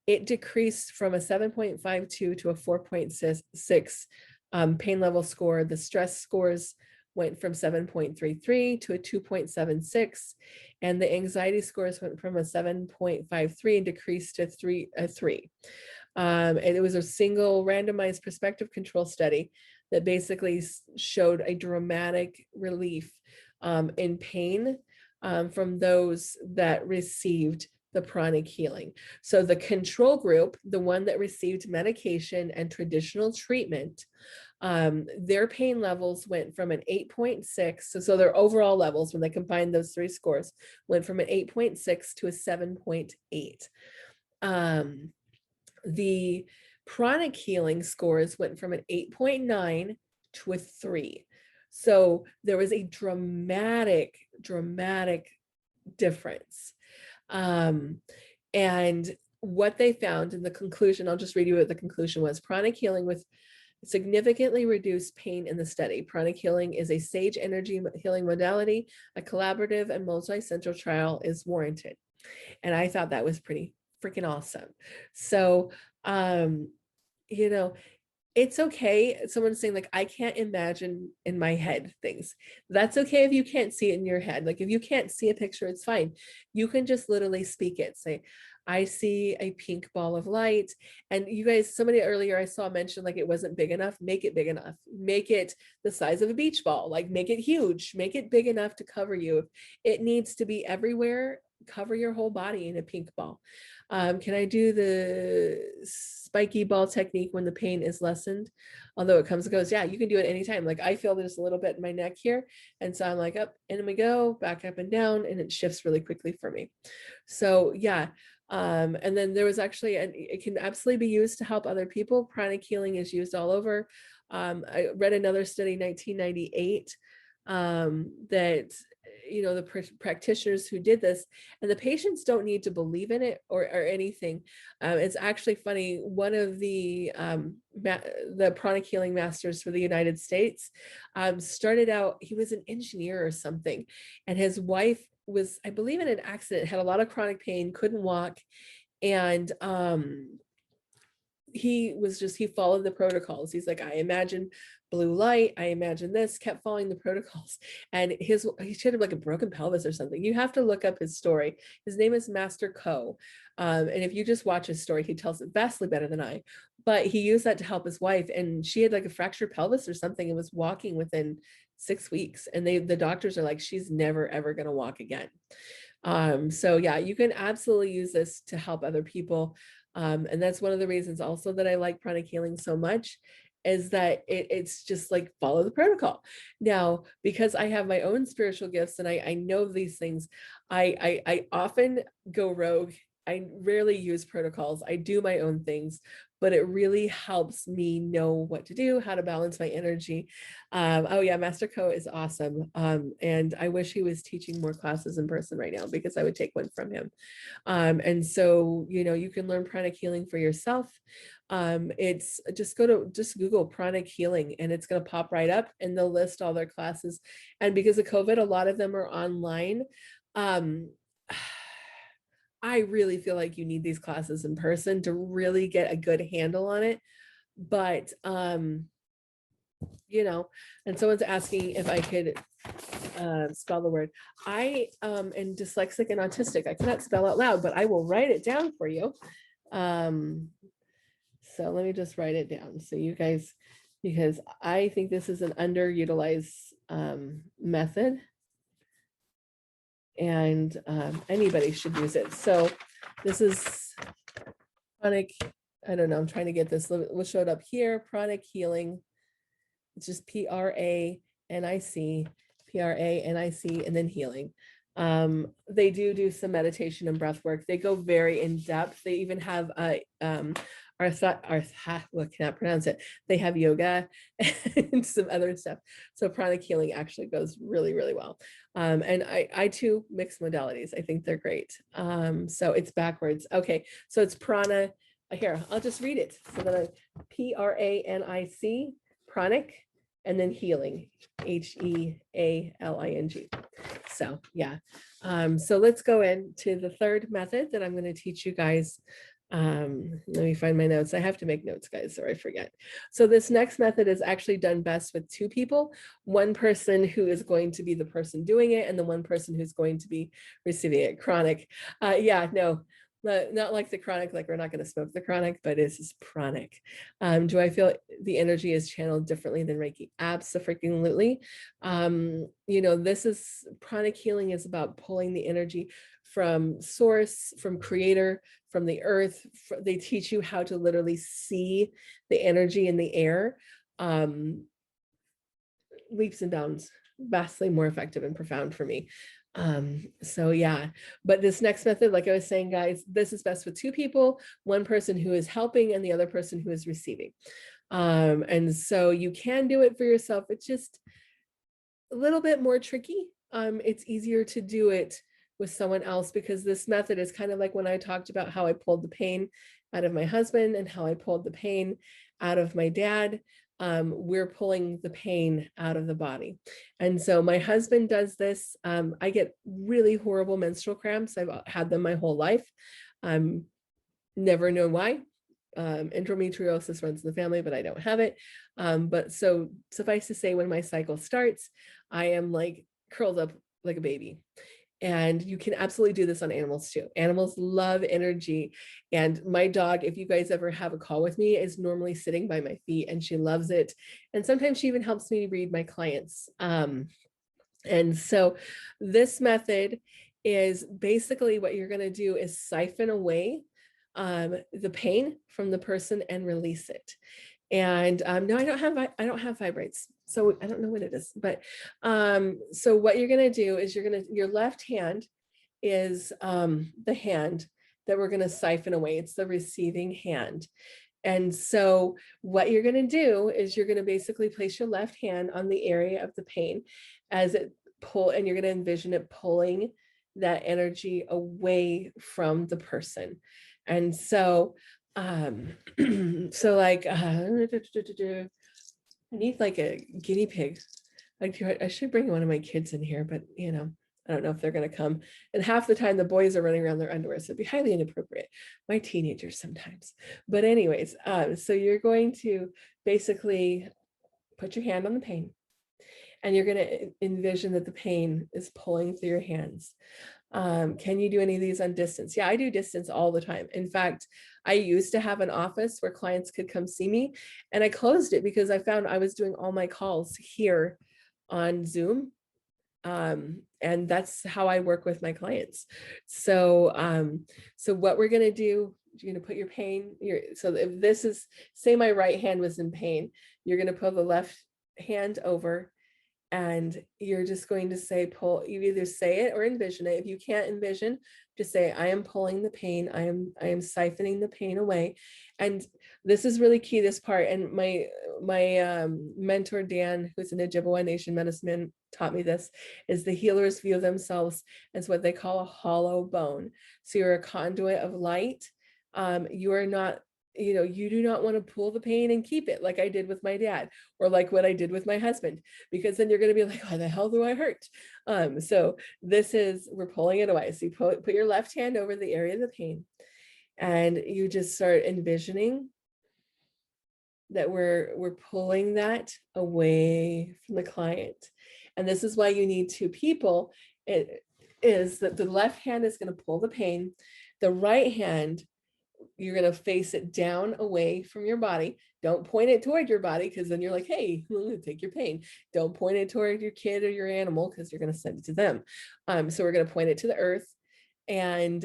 it decreased from a 7.52 to a 4.6 pain level score. The stress scores went from 7.33 to a 2.76, and the anxiety scores went from a 7.53 and decreased to 3. And it was a single randomized prospective control study that basically showed a dramatic relief in pain from those that received the pranic healing. So the control group, the one that received medication and traditional treatment, their pain levels went from an 8.6. So their overall levels, when they combined those three scores, went from an 8.6 to a 7.8. The pranic healing scores went from an 8.9 to a 3. So there was a dramatic difference. And what they found in the conclusion, I'll just read you what the conclusion was. Pranic healing with significantly reduced pain in the study. Pranic healing is a sage energy healing modality. A collaborative and multi-center trial is warranted. And I thought that was pretty freaking awesome. So, you know, it's okay. Someone's saying like, I can't imagine in my head things. That's okay if you can't see it in your head. Like if you can't see a picture, it's fine. You can just literally speak it. Say, I see a pink ball of light. And you guys, somebody earlier I saw mention like it wasn't big enough. Make it big enough. Make it the size of a beach ball. Like make it huge. Make it big enough to cover you. If it needs to be everywhere, cover your whole body in a pink ball. Can I do the spiky ball technique when the pain is lessened? Although it comes and goes, yeah, you can do it anytime. Like I feel this a little bit in my neck here. And so I'm like up and we go, back up and down, and it shifts really quickly for me. So yeah. And then there was actually, it can absolutely be used to help other people. Pranic healing is used all over. I read another study, 1998, that the practitioners who did this, and the patients don't need to believe in it or anything. It's actually funny. One of the pranic healing masters for the United States started out, he was an engineer or something, and his wife was, I believe, in an accident, had a lot of chronic pain, couldn't walk, and he followed the protocols. He's like, I imagine blue light, I imagine this, kept following the protocols. And he had like a broken pelvis or something. You have to look up his story. His name is Master Ko. And if you just watch his story, he tells it vastly better than I. But he used that to help his wife. And she had like a fractured pelvis or something and was walking within 6 weeks. And the doctors are like, she's never, ever going to walk again. So yeah, you can absolutely use this to help other people. And that's one of the reasons also that I like pranic healing so much, is that it's just like follow the protocol. Now, because I have my own spiritual gifts and I know these things, I often go rogue. I rarely use protocols. I do my own things, but it really helps me know what to do, how to balance my energy. Oh yeah, Master Ko is awesome. And I wish he was teaching more classes in person right now because I would take one from him. And so, you can learn pranic healing for yourself. It's just Google pranic healing and it's going to pop right up and they'll list all their classes. And because of COVID, a lot of them are online. I really feel like you need these classes in person to really get a good handle on it. But, and someone's asking if I could spell the word. I am dyslexic and autistic. I cannot spell out loud, but I will write it down for you. So let me just write it down. So you guys, because I think this is an underutilized method. And anybody should use it. So this is pranic, I don't know, I'm trying to get this, we'll show it up here, pranic healing. It's just PRANIC, and then healing. They do some meditation and breath work. They go very in depth. They even have a well, cannot pronounce it. They have yoga and some other stuff. So pranic healing actually goes really, really well. And I too mix modalities. I think they're great. So it's backwards. Okay, so it's prana. Here, I'll just read it. So then PRANIC, pranic, and then healing, HEALING. So yeah. So let's go into the third method that I'm going to teach you guys. Let me find my notes. I have to make notes, guys, or I forget. So this next method is actually done best with two people, one person who is going to be the person doing it and the one person who's going to be receiving it. Chronic. Yeah, no, not like the chronic, like we're not going to smoke the chronic, but it's just pranic. Do I feel the energy is channeled differently than Reiki? Absolutely. You know, this is pranic healing is about pulling the energy from source, from creator, from the earth. They teach you how to literally see the energy in the air. Leaps and bounds, vastly more effective and profound for me. So yeah, but this next method, like I was saying, guys, this is best with two people, one person who is helping and the other person who is receiving. And so you can do it for yourself. It's just a little bit more tricky. It's easier to do it with someone else because this method is kind of like when I talked about how I pulled the pain out of my husband and how I pulled the pain out of my dad. We're pulling the pain out of the body. And so my husband does this. I get really horrible menstrual cramps. I've had them my whole life. Never known why. Endometriosis runs in the family, but I don't have it. But so suffice to say, when my cycle starts, I am like curled up like a baby. And you can absolutely do this on animals too. Animals love energy. And my dog, if you guys ever have a call with me, is normally sitting by my feet and she loves it. And sometimes she even helps me read my clients. And so this method is basically what you're going to do is siphon away the pain from the person and release it. And no, I don't have vibrates. So I don't know what it is, but so what you're going to do is your left hand is the hand that we're going to siphon away. It's the receiving hand. And so what you're going to do is you're going to basically place your left hand on the area of the pain as it pull, and you're going to envision it pulling that energy away from the person. And so so like I need like a guinea pig. Like I should bring one of my kids in here, but you know, I don't know if they're going to come. And half the time the boys are running around their underwear, so it'd be highly inappropriate. My teenagers sometimes. But anyways, so you're going to basically put your hand on the pain and you're going to envision that the pain is pulling through your hands. Can you do any of these on distance? Yeah, I do distance all the time. In fact, I used to have an office where clients could come see me, and I closed it because I found I was doing all my calls here on Zoom. And that's how I work with my clients. So, so what we're going to do, you're going to put your pain, so if this is, say my right hand was in pain, you're going to pull the left hand over and you're just going to say, pull, you either say it or envision it. If you can't envision, just say, I am pulling the pain. I am siphoning the pain away. And this is really key, this part. And my mentor, Dan, who's an Ojibwa Nation medicine, taught me this, is the healers view themselves as what they call a hollow bone. So you're a conduit of light. You are not, you know, you do not want to pull the pain and keep it like I did with my dad or like what I did with my husband, because then you're going to be like, why the hell do I hurt? So this is, we're pulling it away. So you put your left hand over the area of the pain and you just start envisioning that we're pulling that away from the client. And this is why you need two people. It is that the left hand is going to pull the pain. The right hand, you're going to face it down away from your body. Don't point it toward your body, because then you're like, hey, I'm going to take your pain. Don't point it toward your kid or your animal, because you're going to send it to them. So we're going to point it to the earth. And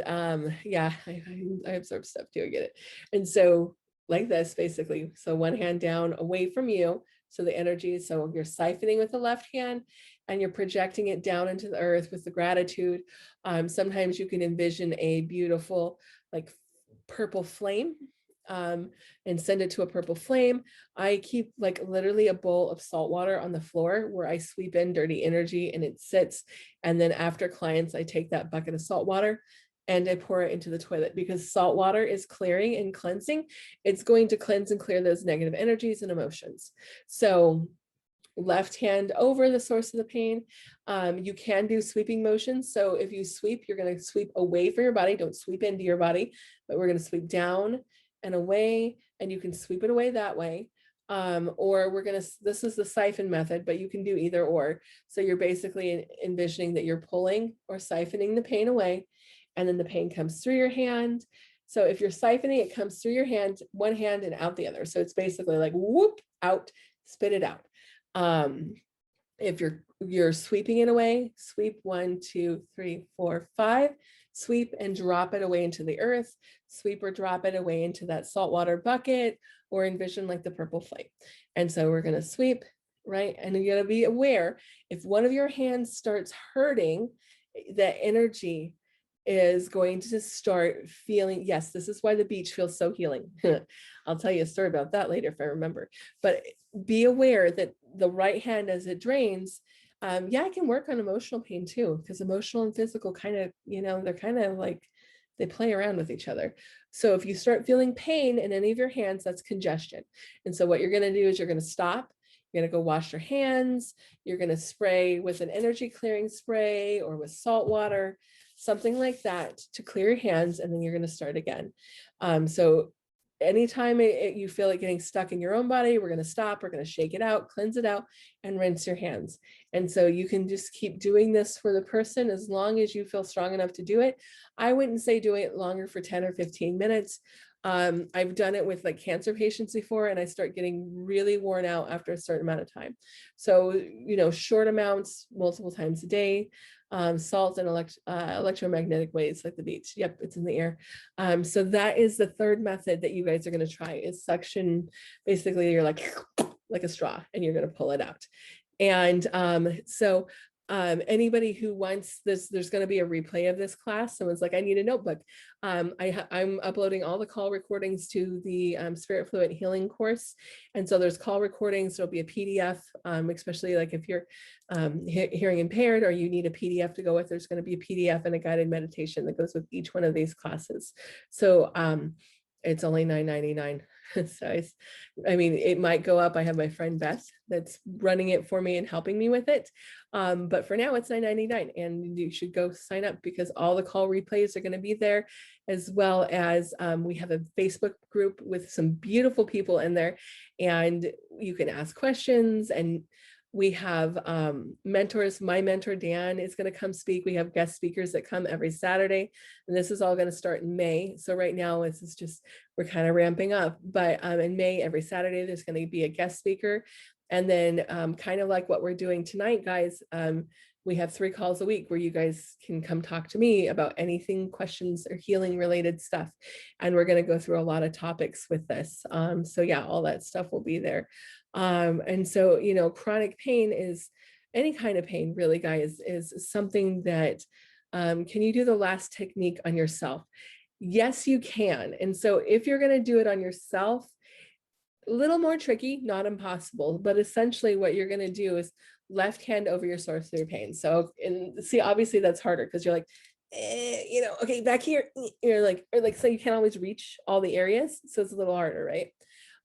yeah, I absorb stuff too, I get it. And so like this, basically. So one hand down away from you. So the energy, so you're siphoning with the left hand and you're projecting it down into the earth with the gratitude. Sometimes you can envision a beautiful, like purple flame and send it to a purple flame. I keep like literally a bowl of salt water on the floor where I sweep in dirty energy and it sits. And then after clients, I take that bucket of salt water and I pour it into the toilet, because salt water is clearing and cleansing. It's going to cleanse and clear those negative energies and emotions. So left hand over the source of the pain. You can do sweeping motions. So if you sweep, you're going to sweep away from your body. Don't sweep into your body, but we're going to sweep down and away, and you can sweep it away that way. Or we're going to, this is the siphon method, but you can do either or. So you're basically envisioning that you're pulling or siphoning the pain away, and then the pain comes through your hand. So if you're siphoning, it comes through your hand, one hand and out the other. So it's basically like whoop, out, spit it out. If you're sweeping it away, sweep 1, 2, 3, 4, 5, sweep and drop it away into the earth, sweep or drop it away into that saltwater bucket, or envision like the purple flame. And so we're going to sweep, right? And you got to be aware, if one of your hands starts hurting, that energy is going to start feeling, yes, this is why the beach feels so healing. I'll tell you a story about that later if I remember. But be aware that the right hand, as it drains, yeah, I can work on emotional pain too, because emotional and physical kind of, they're kind of like, they play around with each other. So if you start feeling pain in any of your hands, that's congestion. And so what you're going to do is you're going to stop. You're going to go wash your hands. You're going to spray with an energy clearing spray or with salt water, something like that, to clear your hands, and then you're going to start again. So anytime you feel it getting stuck in your own body, we're going to stop, we're going to shake it out, cleanse it out, and rinse your hands. And so you can just keep doing this for the person as long as you feel strong enough to do it. I wouldn't say do it longer for 10 or 15 minutes. I've done it with like cancer patients before, and I start getting really worn out after a certain amount of time. So, short amounts, multiple times a day. Salt and electromagnetic waves, like the beach. Yep, it's in the air. So that is the third method that you guys are going to try, is suction. Basically, you're like a straw, and you're going to pull it out. And so anybody who wants this, there's going to be a replay of this class. Someone's like, I need a notebook. I'm uploading all the call recordings to the Spirit Fluent Healing course. And so there's call recordings. There'll be a PDF, especially like if you're hearing impaired or you need a PDF to go with, there's going to be a PDF and a guided meditation that goes with each one of these classes. So it's only $9.99. So I mean, it might go up. I have my friend Beth that's running it for me and helping me with it. But for now it's $9.99, and you should go sign up, because all the call replays are going to be there, as well as we have a Facebook group with some beautiful people in there, and you can ask questions. And we have mentors. My mentor, Dan, is going to come speak. We have guest speakers that come every Saturday, and this is all going to start in May. So right now, this is just, we're kind of ramping up, but in May, every Saturday, there's going to be a guest speaker. And then kind of like what we're doing tonight, guys, we have 3 calls a week where you guys can come talk to me about anything, questions or healing related stuff. And we're going to go through a lot of topics with this. So yeah, all that stuff will be there. And so, chronic pain is any kind of pain, really, guys, is something that, can you do the last technique on yourself? Yes, you can. And so if you're going to do it on yourself, a little more tricky, not impossible, but essentially what you're going to do is left hand over your source of your pain. So, and see, obviously that's harder because you're like, okay, back here, you're like, so you can't always reach all the areas. So it's a little harder, right?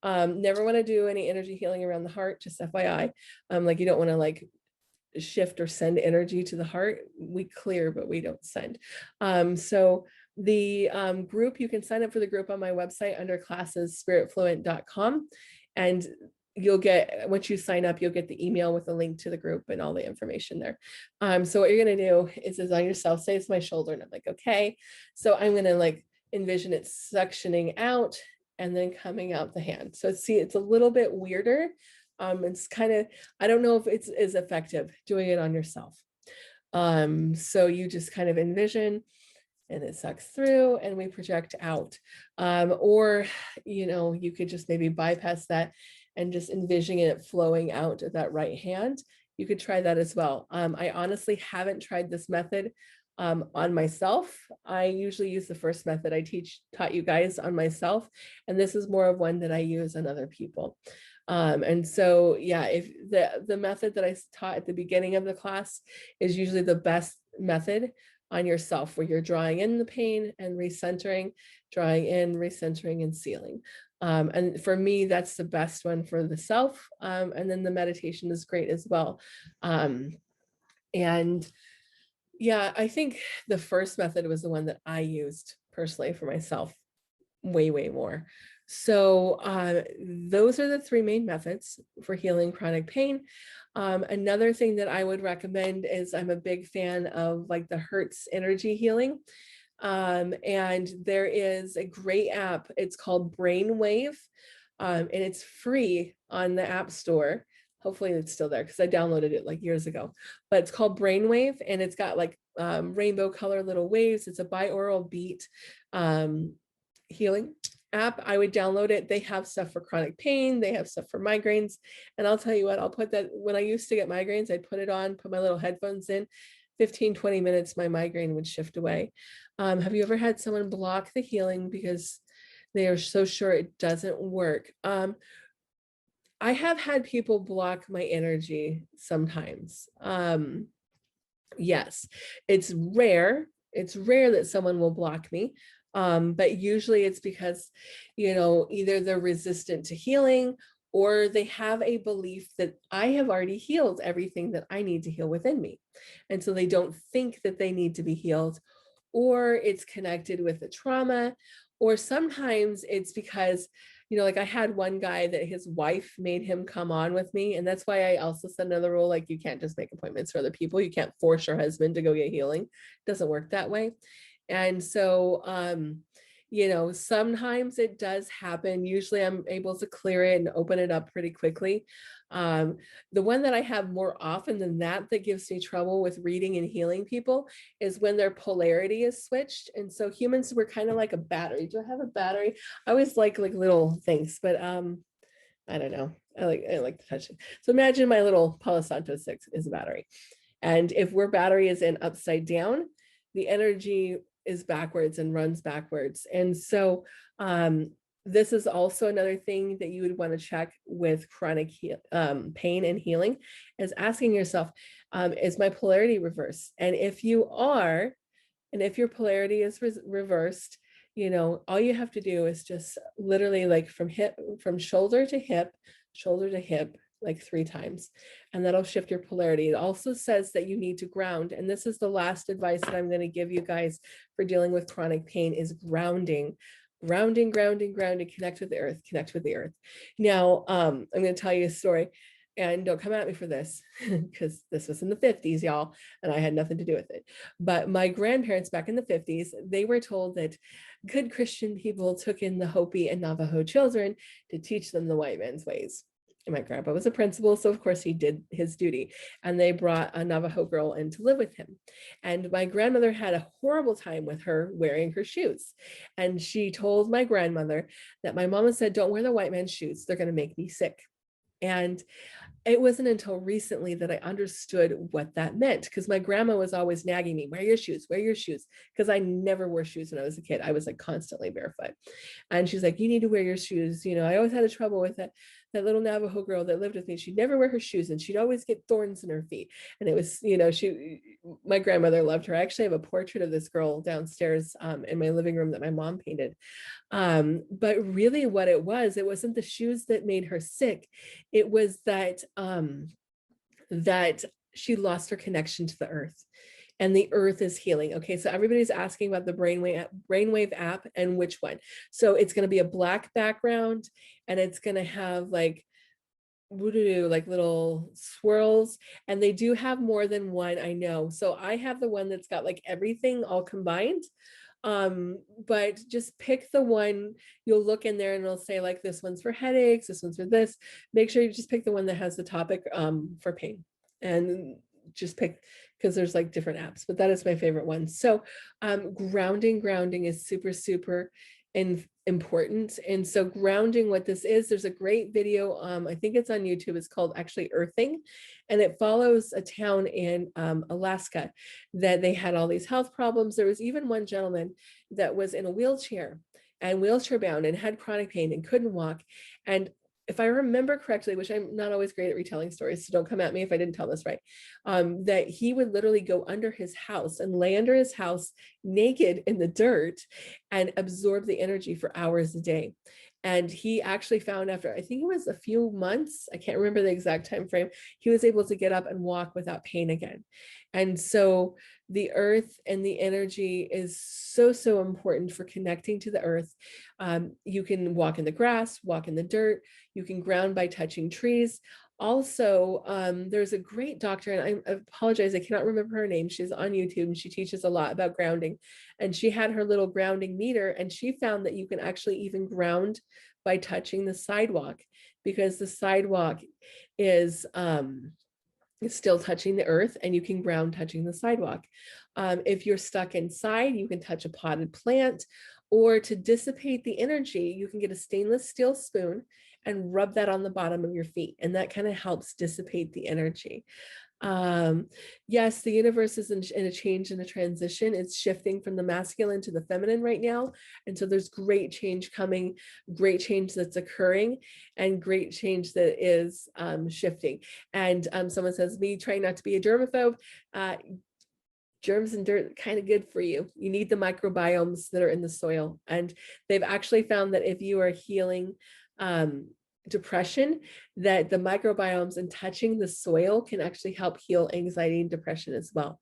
Never want to do any energy healing around the heart, just FYI. Like you don't want to like shift or send energy to the heart. We clear, but we don't send. So the group, you can sign up for the group on my website under classes, spiritfluent.com. And you'll get, once you sign up, you'll get the email with a link to the group and all the information there. So what you're going to do is on yourself, say it's my shoulder. And I'm like, okay. So I'm going to like envision it suctioning out and then coming out the hand. So see, it's a little bit weirder. It's kind of, I don't know if it's as effective doing it on yourself. So you just kind of envision, and it sucks through and we project out. Or, you could just maybe bypass that and just envision it flowing out of that right hand. You could try that as well. I honestly haven't tried this method on myself. I usually use the first method I taught you guys on myself, and this is more of one that I use on other people. And so, yeah, if the method that I taught at the beginning of the class is usually the best method on yourself, where you're drawing in the pain and recentering, drawing in, recentering, and sealing. And for me, that's the best one for the self. And then the meditation is great as well. And yeah, I think the first method was the one that I used personally for myself way, way more. So those are the three main methods for healing chronic pain. Another thing that I would recommend is, I'm a big fan of like the Hertz energy healing. And there is a great app. It's called Brainwave, and it's free on the App Store. Hopefully it's still there, because I downloaded it like years ago. But it's called Brainwave, and it's got like rainbow color little waves. It's a binaural beat healing app. I would download it. They have stuff for chronic pain. They have stuff for migraines. And I'll tell you what, I'll put that, when I used to get migraines, I'd put it on, put my little headphones in, 15, 20 minutes, my migraine would shift away. Have you ever had someone block the healing because they are so sure it doesn't work? I have had people block my energy sometimes. Yes, it's rare. It's rare that someone will block me. But usually it's because, either they're resistant to healing, or they have a belief that I have already healed everything that I need to heal within me. And so they don't think that they need to be healed, or it's connected with the trauma, or sometimes it's because, like I had one guy that his wife made him come on with me. And that's why I also said another rule, like, you can't just make appointments for other people. You can't force your husband to go get healing. It doesn't work that way. And so, sometimes it does happen. Usually I'm able to clear it and open it up pretty quickly. The one that I have more often than that gives me trouble with reading and healing people is when their polarity is switched. And so humans, we're kind of like a battery. Do I have a battery? I always like little things, but I don't know. I like to touch it. So imagine my little Palo Santo 6 is a battery. And if where battery is in upside down, the energy is backwards and runs backwards. And so this is also another thing that you would want to check with chronic pain and healing, is asking yourself, is my polarity reversed? And if you are, and if your polarity is reversed, all you have to do is just literally like from shoulder to hip, like 3 times, and that'll shift your polarity. It also says that you need to ground. And this is the last advice that I'm going to give you guys for dealing with chronic pain, is grounding. Grounding, connect with the earth, Now, I'm going to tell you a story, and don't come at me for this because this was in the 50s, y'all, and I had nothing to do with it. But my grandparents back in the 50s, they were told that good Christian people took in the Hopi and Navajo children to teach them the white man's ways. And my grandpa was a principal, so of course he did his duty. And they brought a Navajo girl in to live with him. And my grandmother had a horrible time with her wearing her shoes. And she told my grandmother that my mama said, don't wear the white man's shoes. They're going to make me sick. And it wasn't until recently that I understood what that meant, because my grandma was always nagging me, wear your shoes, because I never wore shoes when I was a kid. I was like constantly barefoot. And she's like, you need to wear your shoes. I always had a trouble with it. That little Navajo girl that lived with me, she'd never wear her shoes and she'd always get thorns in her feet. And it was, my grandmother loved her. I actually have a portrait of this girl downstairs in my living room that my mom painted. But really what it wasn't the shoes that made her sick. It was that that she lost her connection to the earth, and the earth is healing. Okay, so everybody's asking about the Brainwave app and which one. So it's going to be a black background, and it's going to have like little swirls, and they do have more than one, I know. So I have the one that's got like everything all combined. But just pick the one. You'll look in there and it'll say like, this one's for headaches, this one's for this. Make sure you just pick the one that has the topic for pain, and just pick, because there's like different apps, but that is my favorite one. So grounding is super and important. And so grounding, what this is, there's a great video, I think it's on YouTube, it's called actually Earthing, and it follows a town in Alaska that they had all these health problems. There was even one gentleman that was in a wheelchair and wheelchair bound and had chronic pain and couldn't walk. And if I remember correctly, which I'm not always great at retelling stories, so don't come at me if I didn't tell this right, that he would literally go under his house and lay under his house naked in the dirt and absorb the energy for hours a day. And he actually found, after I think it was a few months, I can't remember the exact time frame, he was able to get up and walk without pain again. And so the earth and the energy is so, so important for connecting to the earth. You can walk in the grass, walk in the dirt, you can ground by touching trees. Also, there's a great doctor, and I apologize, I cannot remember her name. She's on YouTube and she teaches a lot about grounding. And she had her little grounding meter, and she found that you can actually even ground by touching the sidewalk, because the sidewalk is still touching the earth, and you can ground touching the sidewalk. If you're stuck inside, you can touch a potted plant, or to dissipate the energy, you can get a stainless steel spoon and rub that on the bottom of your feet. And that kind of helps dissipate the energy. Yes, the universe is in a change and a transition. It's shifting from the masculine to the feminine right now. And so there's great change coming, great change that's occurring, and great change that is shifting. And someone says, me trying not to be a germaphobe, germs and dirt kind of good for you. You need the microbiomes that are in the soil. And they've actually found that if you are healing depression, that the microbiomes and touching the soil can actually help heal anxiety and depression as well.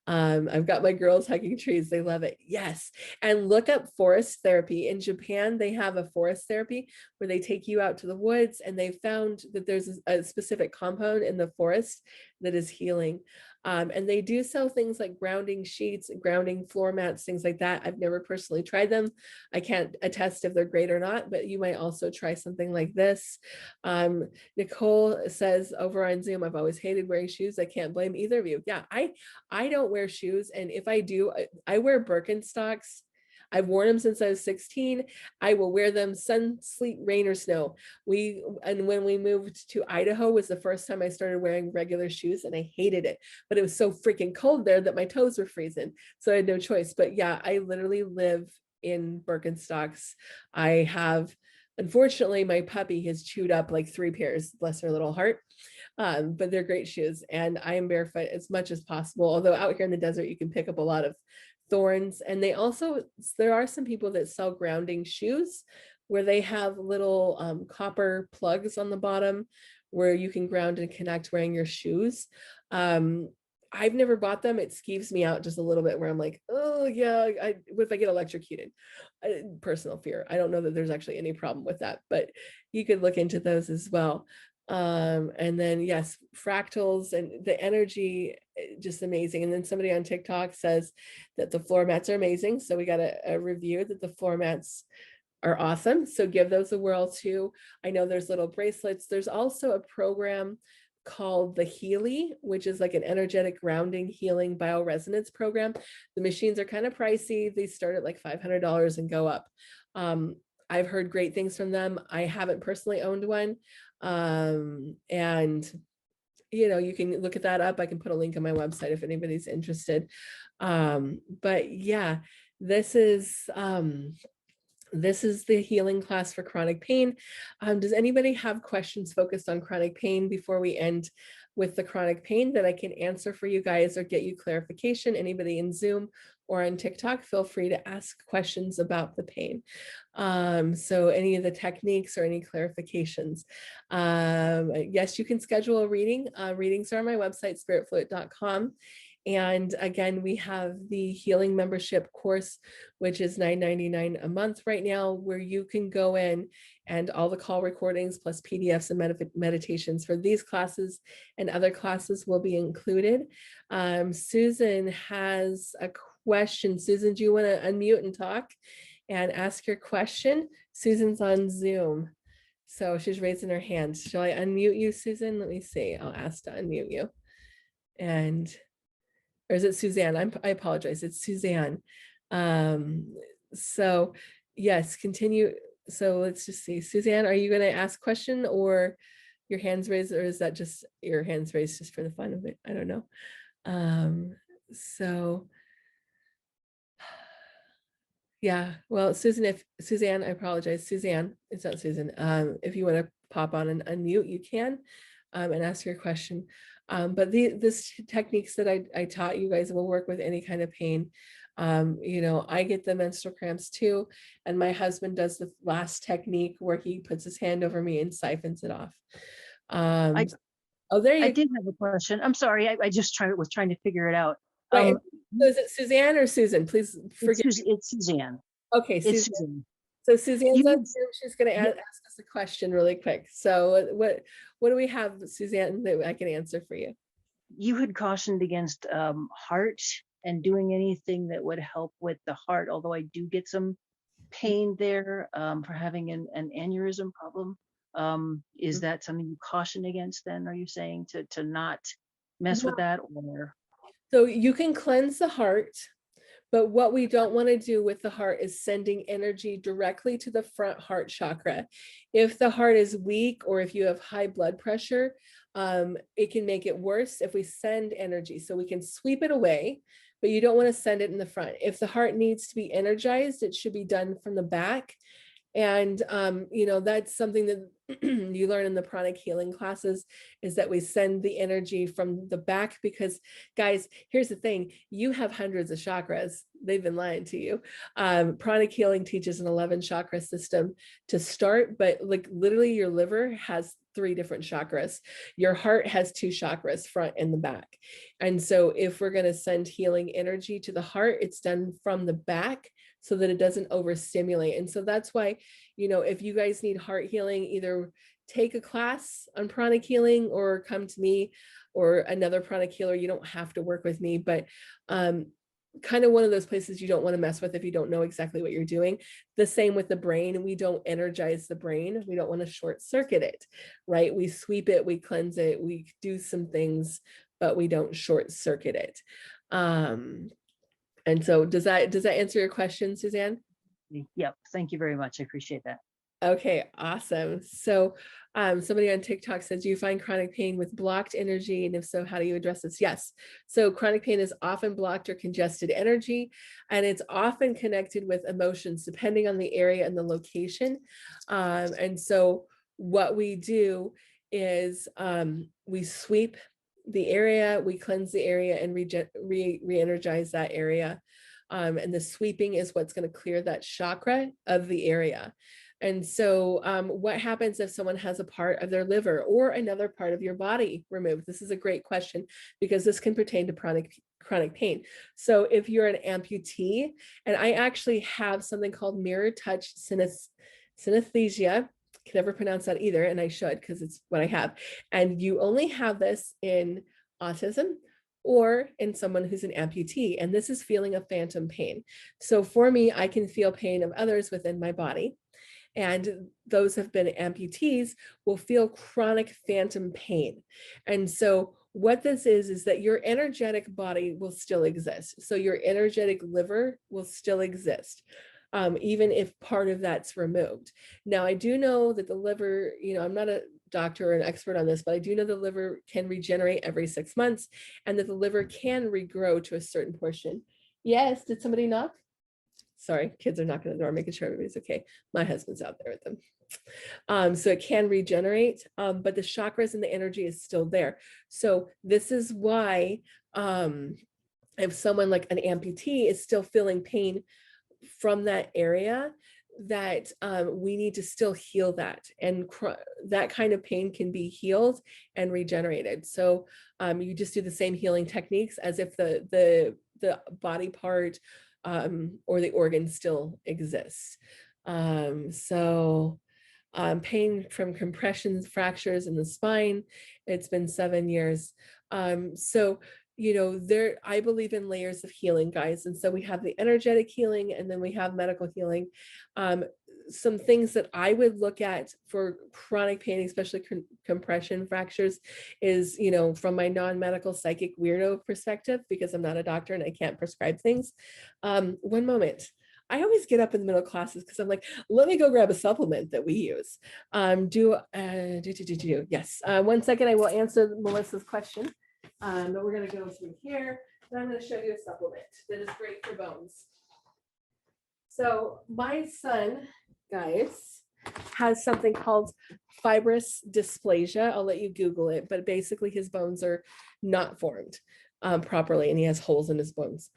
I've got my girls hugging trees. They love it. Yes. And look up forest therapy. In Japan, they have a forest therapy where they take you out to the woods, and they found that there's a specific compound in the forest that is healing. And they do sell things like grounding sheets, grounding floor mats, things like that. I've never personally tried them. I can't attest if they're great or not, but you might also try something like this. Nicole says over on Zoom, I've always hated wearing shoes. I can't blame either of you. Yeah, I don't wear shoes. And if I do, I wear Birkenstocks. I've worn them since I was 16. I will wear them sun, sleet, rain, or snow. And when we moved to Idaho was the first time I started wearing regular shoes, and I hated it. But it was so freaking cold there that my toes were freezing. So I had no choice. But yeah, I literally live in Birkenstocks. I have, unfortunately, my puppy has chewed up like 3 pairs, bless her little heart. But they're great shoes, and I am barefoot as much as possible. Although out here in the desert, you can pick up a lot of thorns. And there are some people that sell grounding shoes where they have little copper plugs on the bottom where you can ground and connect wearing your shoes. I've never bought them. It skeeves me out just a little bit, where I'm like, oh yeah, what if I get electrocuted? Personal fear. I don't know that there's actually any problem with that, but you could look into those as well. And then yes, fractals and the energy, just amazing. And then somebody on TikTok says that the floor mats are amazing. So we got a review that the floor mats are awesome. So give those a whirl too. I know there's little bracelets. There's also a program called the Healy, which is like an energetic grounding healing bioresonance program. The machines are kind of pricey. They start at like $500 and go up. I've heard great things from them. I haven't personally owned one. And you can look at that up. I can put a link on my website if anybody's interested. But yeah, this is the healing class for chronic pain. Does anybody have questions focused on chronic pain before we end with the chronic pain that I can answer for you guys or get you clarification? Anybody in Zoom or on TikTok, feel free to ask questions about the pain. So any of the techniques or any clarifications. Yes, you can schedule a reading. Readings are on my website, spiritfluid.com. And again, we have the healing membership course, which is $9.99 a month right now, where you can go in and all the call recordings plus PDFs and meditations for these classes and other classes will be included. Susan has a question. Susan, do you want to unmute and talk and ask your question? Susan's on Zoom, so she's raising her hand. Shall I unmute you, Susan? Let me see. I'll ask to unmute you. Or is it Suzanne? I apologize. It's Suzanne. So Yes, continue. So let's just see. Suzanne, are you going to ask question or your hands raised, or is that just your hands raised just for the fun of it? I don't know. Um, so yeah, well, Suzanne, I apologize. Suzanne, it's not Susan. If you want to pop on and unmute, you can, and ask your question. But this techniques that I taught you guys will work with any kind of pain. You know, I get the menstrual cramps too, and my husband does the last technique where he puts his hand over me and siphons it off. I, Oh, there I you go. did have a question. I'm sorry. I just was trying to figure it out. Right. Um, So is it Suzanne or Susan? Please forgive me. It's Suzanne. Okay, It's Susan. Suzanne. So Suzanne's on You, Zoom. She's going to you, ask us a question really quick. So what do we have, Suzanne, that I can answer for you? you had cautioned against heart and doing anything that would help with the heart, although I do get some pain there for having an aneurysm problem. Is that something you caution against then? Are you saying to not mess with that? Or So you can cleanse the heart, but what we don't want to do with the heart is sending energy directly to the front heart chakra. If the heart is weak or if you have high blood pressure, it can make it worse if we send energy. So we can sweep it away, but you don't want to send it in the front. If the heart needs to be energized, it should be done from the back. And you know, that's something that you learn in the pranic healing classes, is that we send the energy from the back, because guys, here's the thing, you have hundreds of chakras. They've been lying to you. Pranic healing teaches an 11 chakra system to start, but like literally your liver has 3 different chakras. Your heart has 2 chakras, front and the back. And so if we're going to send healing energy to the heart, it's done from the back so that it doesn't overstimulate. And so that's why, you know, if you guys need heart healing, either take a class on pranic healing or come to me or another pranic healer. You don't have to work with me, but kind of one of those places you don't want to mess with if you don't know exactly what you're doing. The same with the brain. We don't energize the brain. We don't want to short circuit it, right? We sweep it, we cleanse it, we do some things, but we don't short circuit it. And so does that answer your question, Suzanne? yep. Thank you very much. I appreciate that. Okay, awesome. So somebody on TikTok says, do you find chronic pain with blocked energy? And if so, how do you address this? Yes. So chronic pain is often blocked or congested energy, and it's often connected with emotions, depending on the area and the location. And so what we do is we sweep the area, we cleanse the area, and re-energize that area. And the sweeping is what's going to clear that chakra of the area. And so what happens if someone has a part of their liver or another part of your body removed? This is a great question, because this can pertain to chronic pain. So if you're an amputee, and I actually have something called mirror touch synesthesia, can never pronounce that either, and I should, because it's what I have. And you only have this in autism or in someone who's an amputee, and this is feeling a phantom pain. So for me, I can feel pain of others within my body, and those have been amputees will feel chronic phantom pain. And so what this is that your energetic body will still exist. So your energetic liver will still exist, even if part of that's removed. Now, I do know that the liver, you know, I'm not a doctor or an expert on this, but I do know the liver can regenerate every 6 months, and that the liver can regrow to a certain portion. Yes, did somebody knock? Sorry, kids are knocking on the door, making sure everybody's okay. My husband's out there with them. So it can regenerate, but the chakras and the energy is still there. So this is why if someone like an amputee is still feeling pain from that area, that we need to still heal that, and that kind of pain can be healed and regenerated. So you just do the same healing techniques as if the body part or the organ still exists. So pain from compressions, fractures in the spine. It's been 7 years. So, you know, I believe in layers of healing, guys. And so we have the energetic healing, and then we have medical healing. Some things that I would look at for chronic pain, especially compression fractures, is, you know, from my non-medical psychic weirdo perspective, because I'm not a doctor and I can't prescribe things. One moment. I always get up in the middle of classes because I'm like, let me go grab a supplement that we use. Yes. 1 second, I will answer Melissa's question. But we're going to go through here and I'm going to show you a supplement that is great for bones. So my son, guys, has something called fibrous dysplasia. I'll let you Google it, but basically his bones are not formed properly and he has holes in his bones.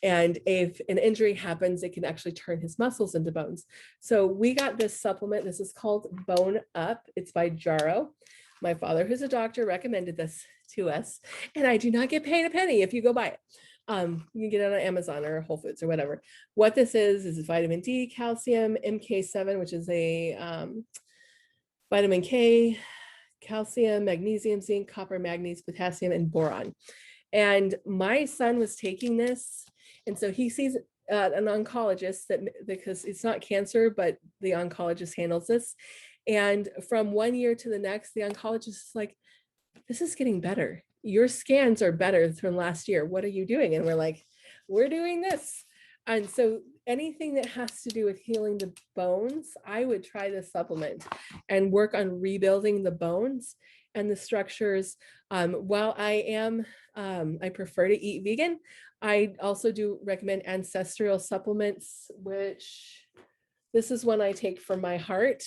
And if an injury happens, it can actually turn his muscles into bones. So we got this supplement. This is called Bone Up. It's by Jarrow. My father, who's a doctor, recommended this to us, and I do not get paid a penny if you go buy it. You can get it on Amazon or Whole Foods or whatever. What this is vitamin D, calcium, MK7, which is a vitamin K, calcium, magnesium, zinc, copper, manganese, potassium, and boron. And my son was taking this, and so he sees an oncologist because it's not cancer, but the oncologist handles this. And from 1 year to the next, the oncologist is like, this is getting better. Your scans are better from last year. What are you doing? And we're like, we're doing this. And so anything that has to do with healing the bones, I would try this supplement and work on rebuilding the bones and the structures. While I prefer to eat vegan, I also do recommend ancestral supplements, which this is one I take for my heart.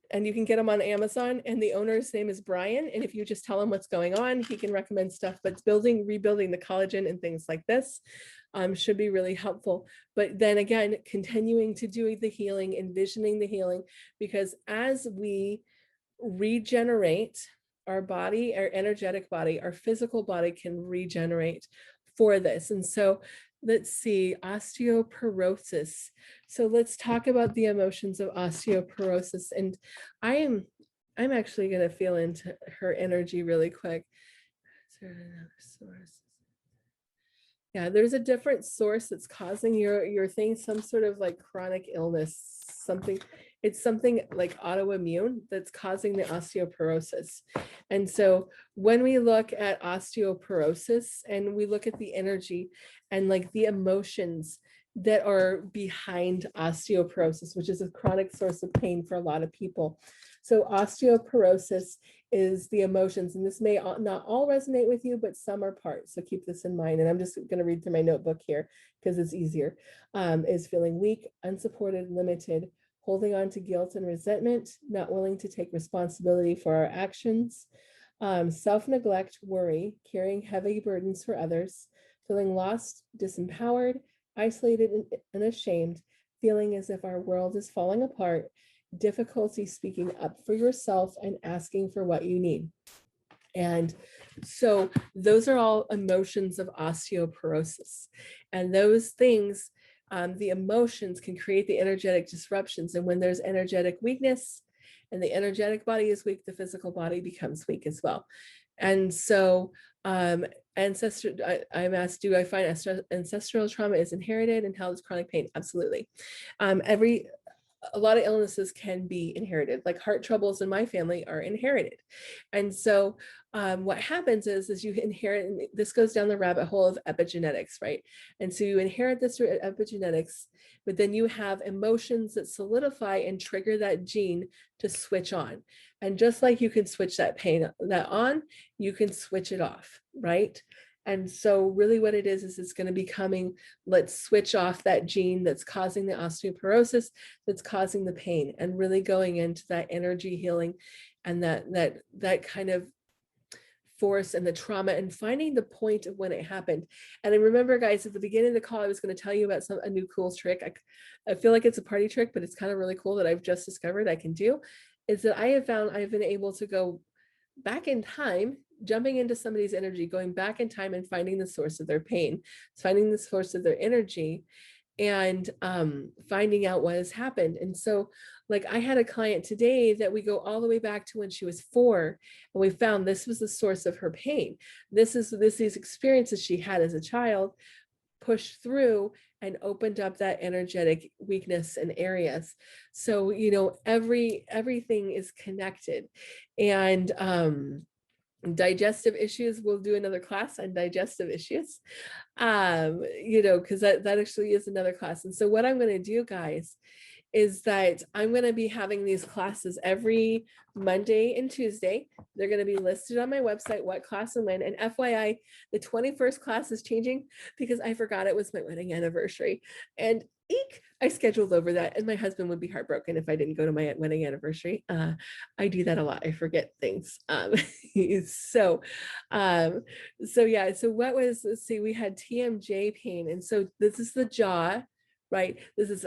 And you can get them on Amazon, and the owner's name is Brian. And if you just tell him what's going on, he can recommend stuff. But rebuilding the collagen and things like this should be really helpful. But then again, continuing to do the healing, envisioning the healing, because as we regenerate our body, our energetic body, our physical body can regenerate for this. And so let's see, osteoporosis. So let's talk about the emotions of osteoporosis. And I'm actually going to feel into her energy really quick. Is there another source? Yeah, there's a different source that's causing your thing, some sort of like chronic illness, something. It's something like autoimmune that's causing the osteoporosis. And so when we look at osteoporosis and we look at the energy and like the emotions that are behind osteoporosis, which is a chronic source of pain for a lot of people. So osteoporosis is the emotions, and this may not all resonate with you, but some are part. So keep this in mind. And I'm just going to read through my notebook here because it's easier. Is feeling weak, unsupported, limited, holding on to guilt and resentment, not willing to take responsibility for our actions, self-neglect, worry, carrying heavy burdens for others, feeling lost, disempowered, isolated and ashamed, feeling as if our world is falling apart, difficulty speaking up for yourself and asking for what you need. And so those are all emotions of osteoporosis. And those things, the emotions can create the energetic disruptions. And when there's energetic weakness and the energetic body is weak, the physical body becomes weak as well. And so I'm asked, do I find ancestral trauma is inherited and how is chronic pain? Absolutely. A lot of illnesses can be inherited, like heart troubles in my family are inherited. And so what happens is you inherit, and this goes down the rabbit hole of epigenetics, right? And so you inherit this through epigenetics, but then you have emotions that solidify and trigger that gene to switch on. And just like you can switch that pain that on, you can switch it off, right? And so really what it is it's going to be coming, let's switch off that gene that's causing the osteoporosis, that's causing the pain, and really going into that energy healing and that kind of force and the trauma and finding the point of when it happened. And I remember, guys, at the beginning of the call, I was going to tell you about a new cool trick. I feel like it's a party trick, but it's kind of really cool that I've just discovered I can do, is that I have found I've been able to go back in time, jumping into somebody's energy, going back in time and finding the source of their pain, finding the source of their energy, and finding out what has happened. And so like I had a client today that we go all the way back to when she was 4, and we found this was the source of her pain. These experiences she had as a child pushed through and opened up that energetic weakness and areas. So, everything is connected. And Digestive issues, we'll do another class on digestive issues, because that actually is another class. And so what I'm going to do, guys, is that I'm going to be having these classes every Monday and Tuesday. They're going to be listed on my website, what class and when. And FYI, the 21st class is changing because I forgot it was my wedding anniversary. And eek, I scheduled over that. And my husband would be heartbroken if I didn't go to my wedding anniversary. I do that a lot. I forget things. So, yeah. So what was, let's see, we had TMJ pain. And so this is the jaw, right? This is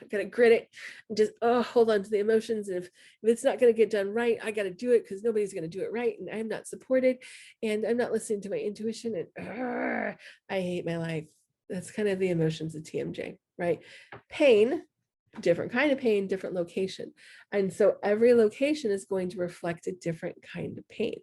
gotta grit it and just hold on to the emotions. And if it's not gonna get done right, I gotta do it because nobody's gonna do it right, and I'm not supported, and I'm not listening to my intuition, and I hate my life. That's kind of the emotions of TMJ, right? Pain, different kind of pain, different location, and so every location is going to reflect a different kind of pain,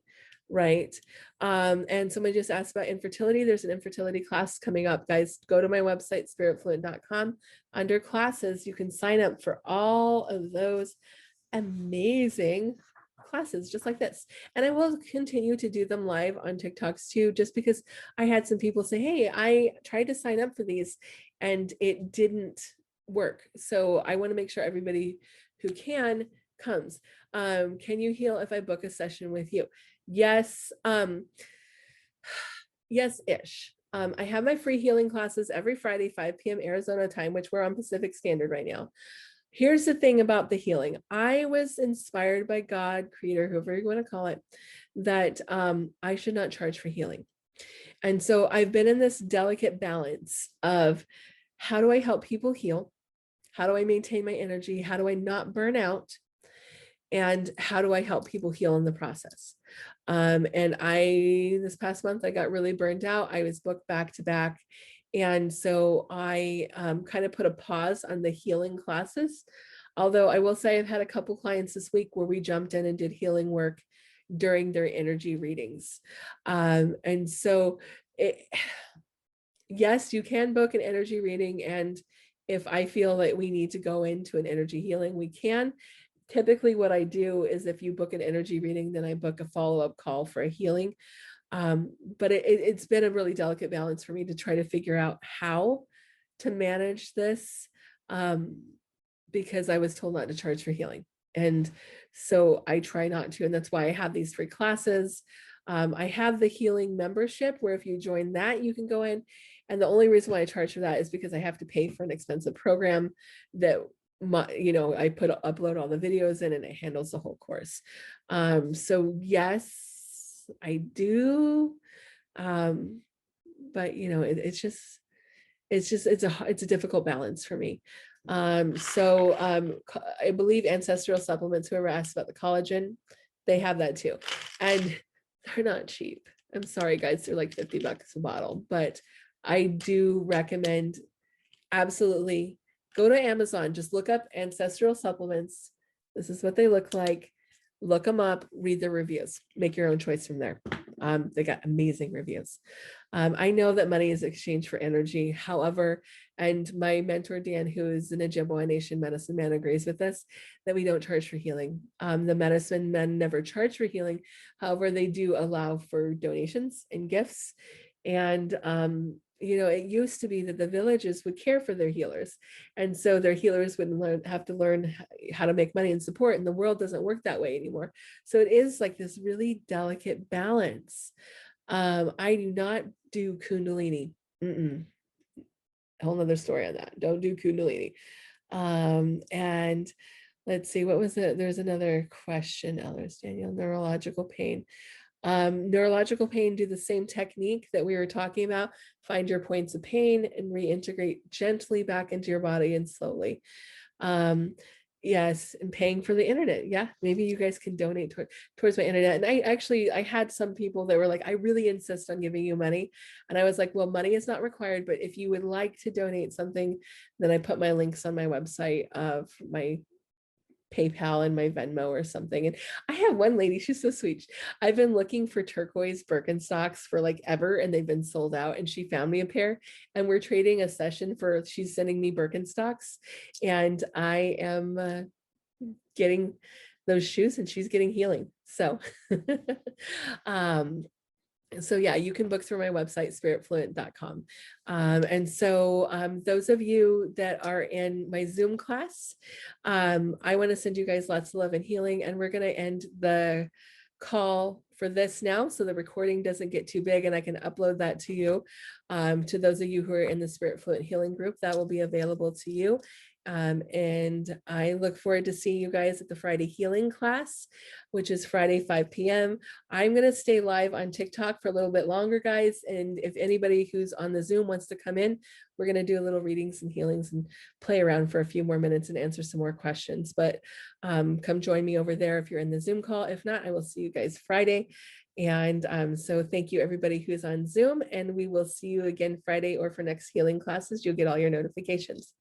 right? And someone just asked about infertility. There's an infertility class coming up, guys. Go to my website, spiritfluent.com. Under classes, you can sign up for all of those amazing classes just like this. And I will continue to do them live on TikToks too, just because I had some people say, hey, I tried to sign up for these and it didn't work. So I want to make sure everybody who can comes. Can you heal if I book a session with you? Yes. Yes-ish. I have my free healing classes every Friday, 5 p.m. Arizona time, which we're on Pacific Standard right now. Here's the thing about the healing. I was inspired by God, creator, whoever you want to call it, that I should not charge for healing. And so I've been in this delicate balance of how do I help people heal? How do I maintain my energy? How do I not burn out? And how do I help people heal in the process? And this past month, I got really burned out. I was booked back to back. And so I kind of put a pause on the healing classes. Although I will say I've had a couple clients this week where we jumped in and did healing work during their energy readings. And so yes, you can book an energy reading. And if I feel that we need to go into an energy healing, we can. Typically what I do is if you book an energy reading, then I book a follow-up call for a healing. But it's been a really delicate balance for me to try to figure out how to manage this, because I was told not to charge for healing. And so I try not to, and that's why I have these free classes. I have the healing membership where if you join that, you can go in. And the only reason why I charge for that is because I have to pay for an expensive program that I upload all the videos in and it handles the whole course. So yes, I do. But it's a difficult balance for me. I believe Ancestral Supplements, whoever asked about the collagen, they have that too. And they're not cheap. I'm sorry, guys, they're like $50 a bottle, but I do recommend absolutely go to Amazon, just look up Ancestral Supplements. This is what they look like. Look them up, read the reviews, make your own choice from there. They got amazing reviews. I know that money is exchanged for energy. However, and my mentor, Dan, who is an Ojibwa Nation medicine man, agrees with this, that we don't charge for healing. The medicine men never charge for healing. However, they do allow for donations and gifts. And it used to be that the villages would care for their healers. And so their healers would have to learn how to make money and support. And the world doesn't work that way anymore. So it is like this really delicate balance. I do not do Kundalini. A whole nother story on that. Don't do Kundalini. And let's see, what was it? There's another question, Elders Daniel, neurological pain. Neurological pain, do the same technique that we were talking about. Find your points of pain and reintegrate gently back into your body and slowly. Yes, and paying for the internet. Yeah, maybe you guys can donate towards my internet. And I had some people that were like, I really insist on giving you money. And I was like, well, money is not required, but if you would like to donate something, then I put my links on my website of my PayPal and my Venmo or something. And I have one lady, she's so sweet. I've been looking for turquoise Birkenstocks for like ever, and they've been sold out. And she found me a pair, and we're trading a session for, she's sending me Birkenstocks, and I am getting those shoes and she's getting healing. So, um, so yeah, you can book through my website, spiritfluent.com. And so those of you that are in my Zoom class, I want to send you guys lots of love and healing. And we're going to end the call for this now so the recording doesn't get too big and I can upload that to you. To those of you who are in the Spirit Fluent Healing group, that will be available to you. And I look forward to seeing you guys at the Friday healing class, which is Friday, 5 p.m. I'm going to stay live on TikTok for a little bit longer, guys. And if anybody who's on the Zoom wants to come in, we're going to do a little readings and healings and play around for a few more minutes and answer some more questions. But come join me over there if you're in the Zoom call. If not, I will see you guys Friday. And so thank you everybody who's on Zoom, and we will see you again Friday or for next healing classes. You'll get all your notifications.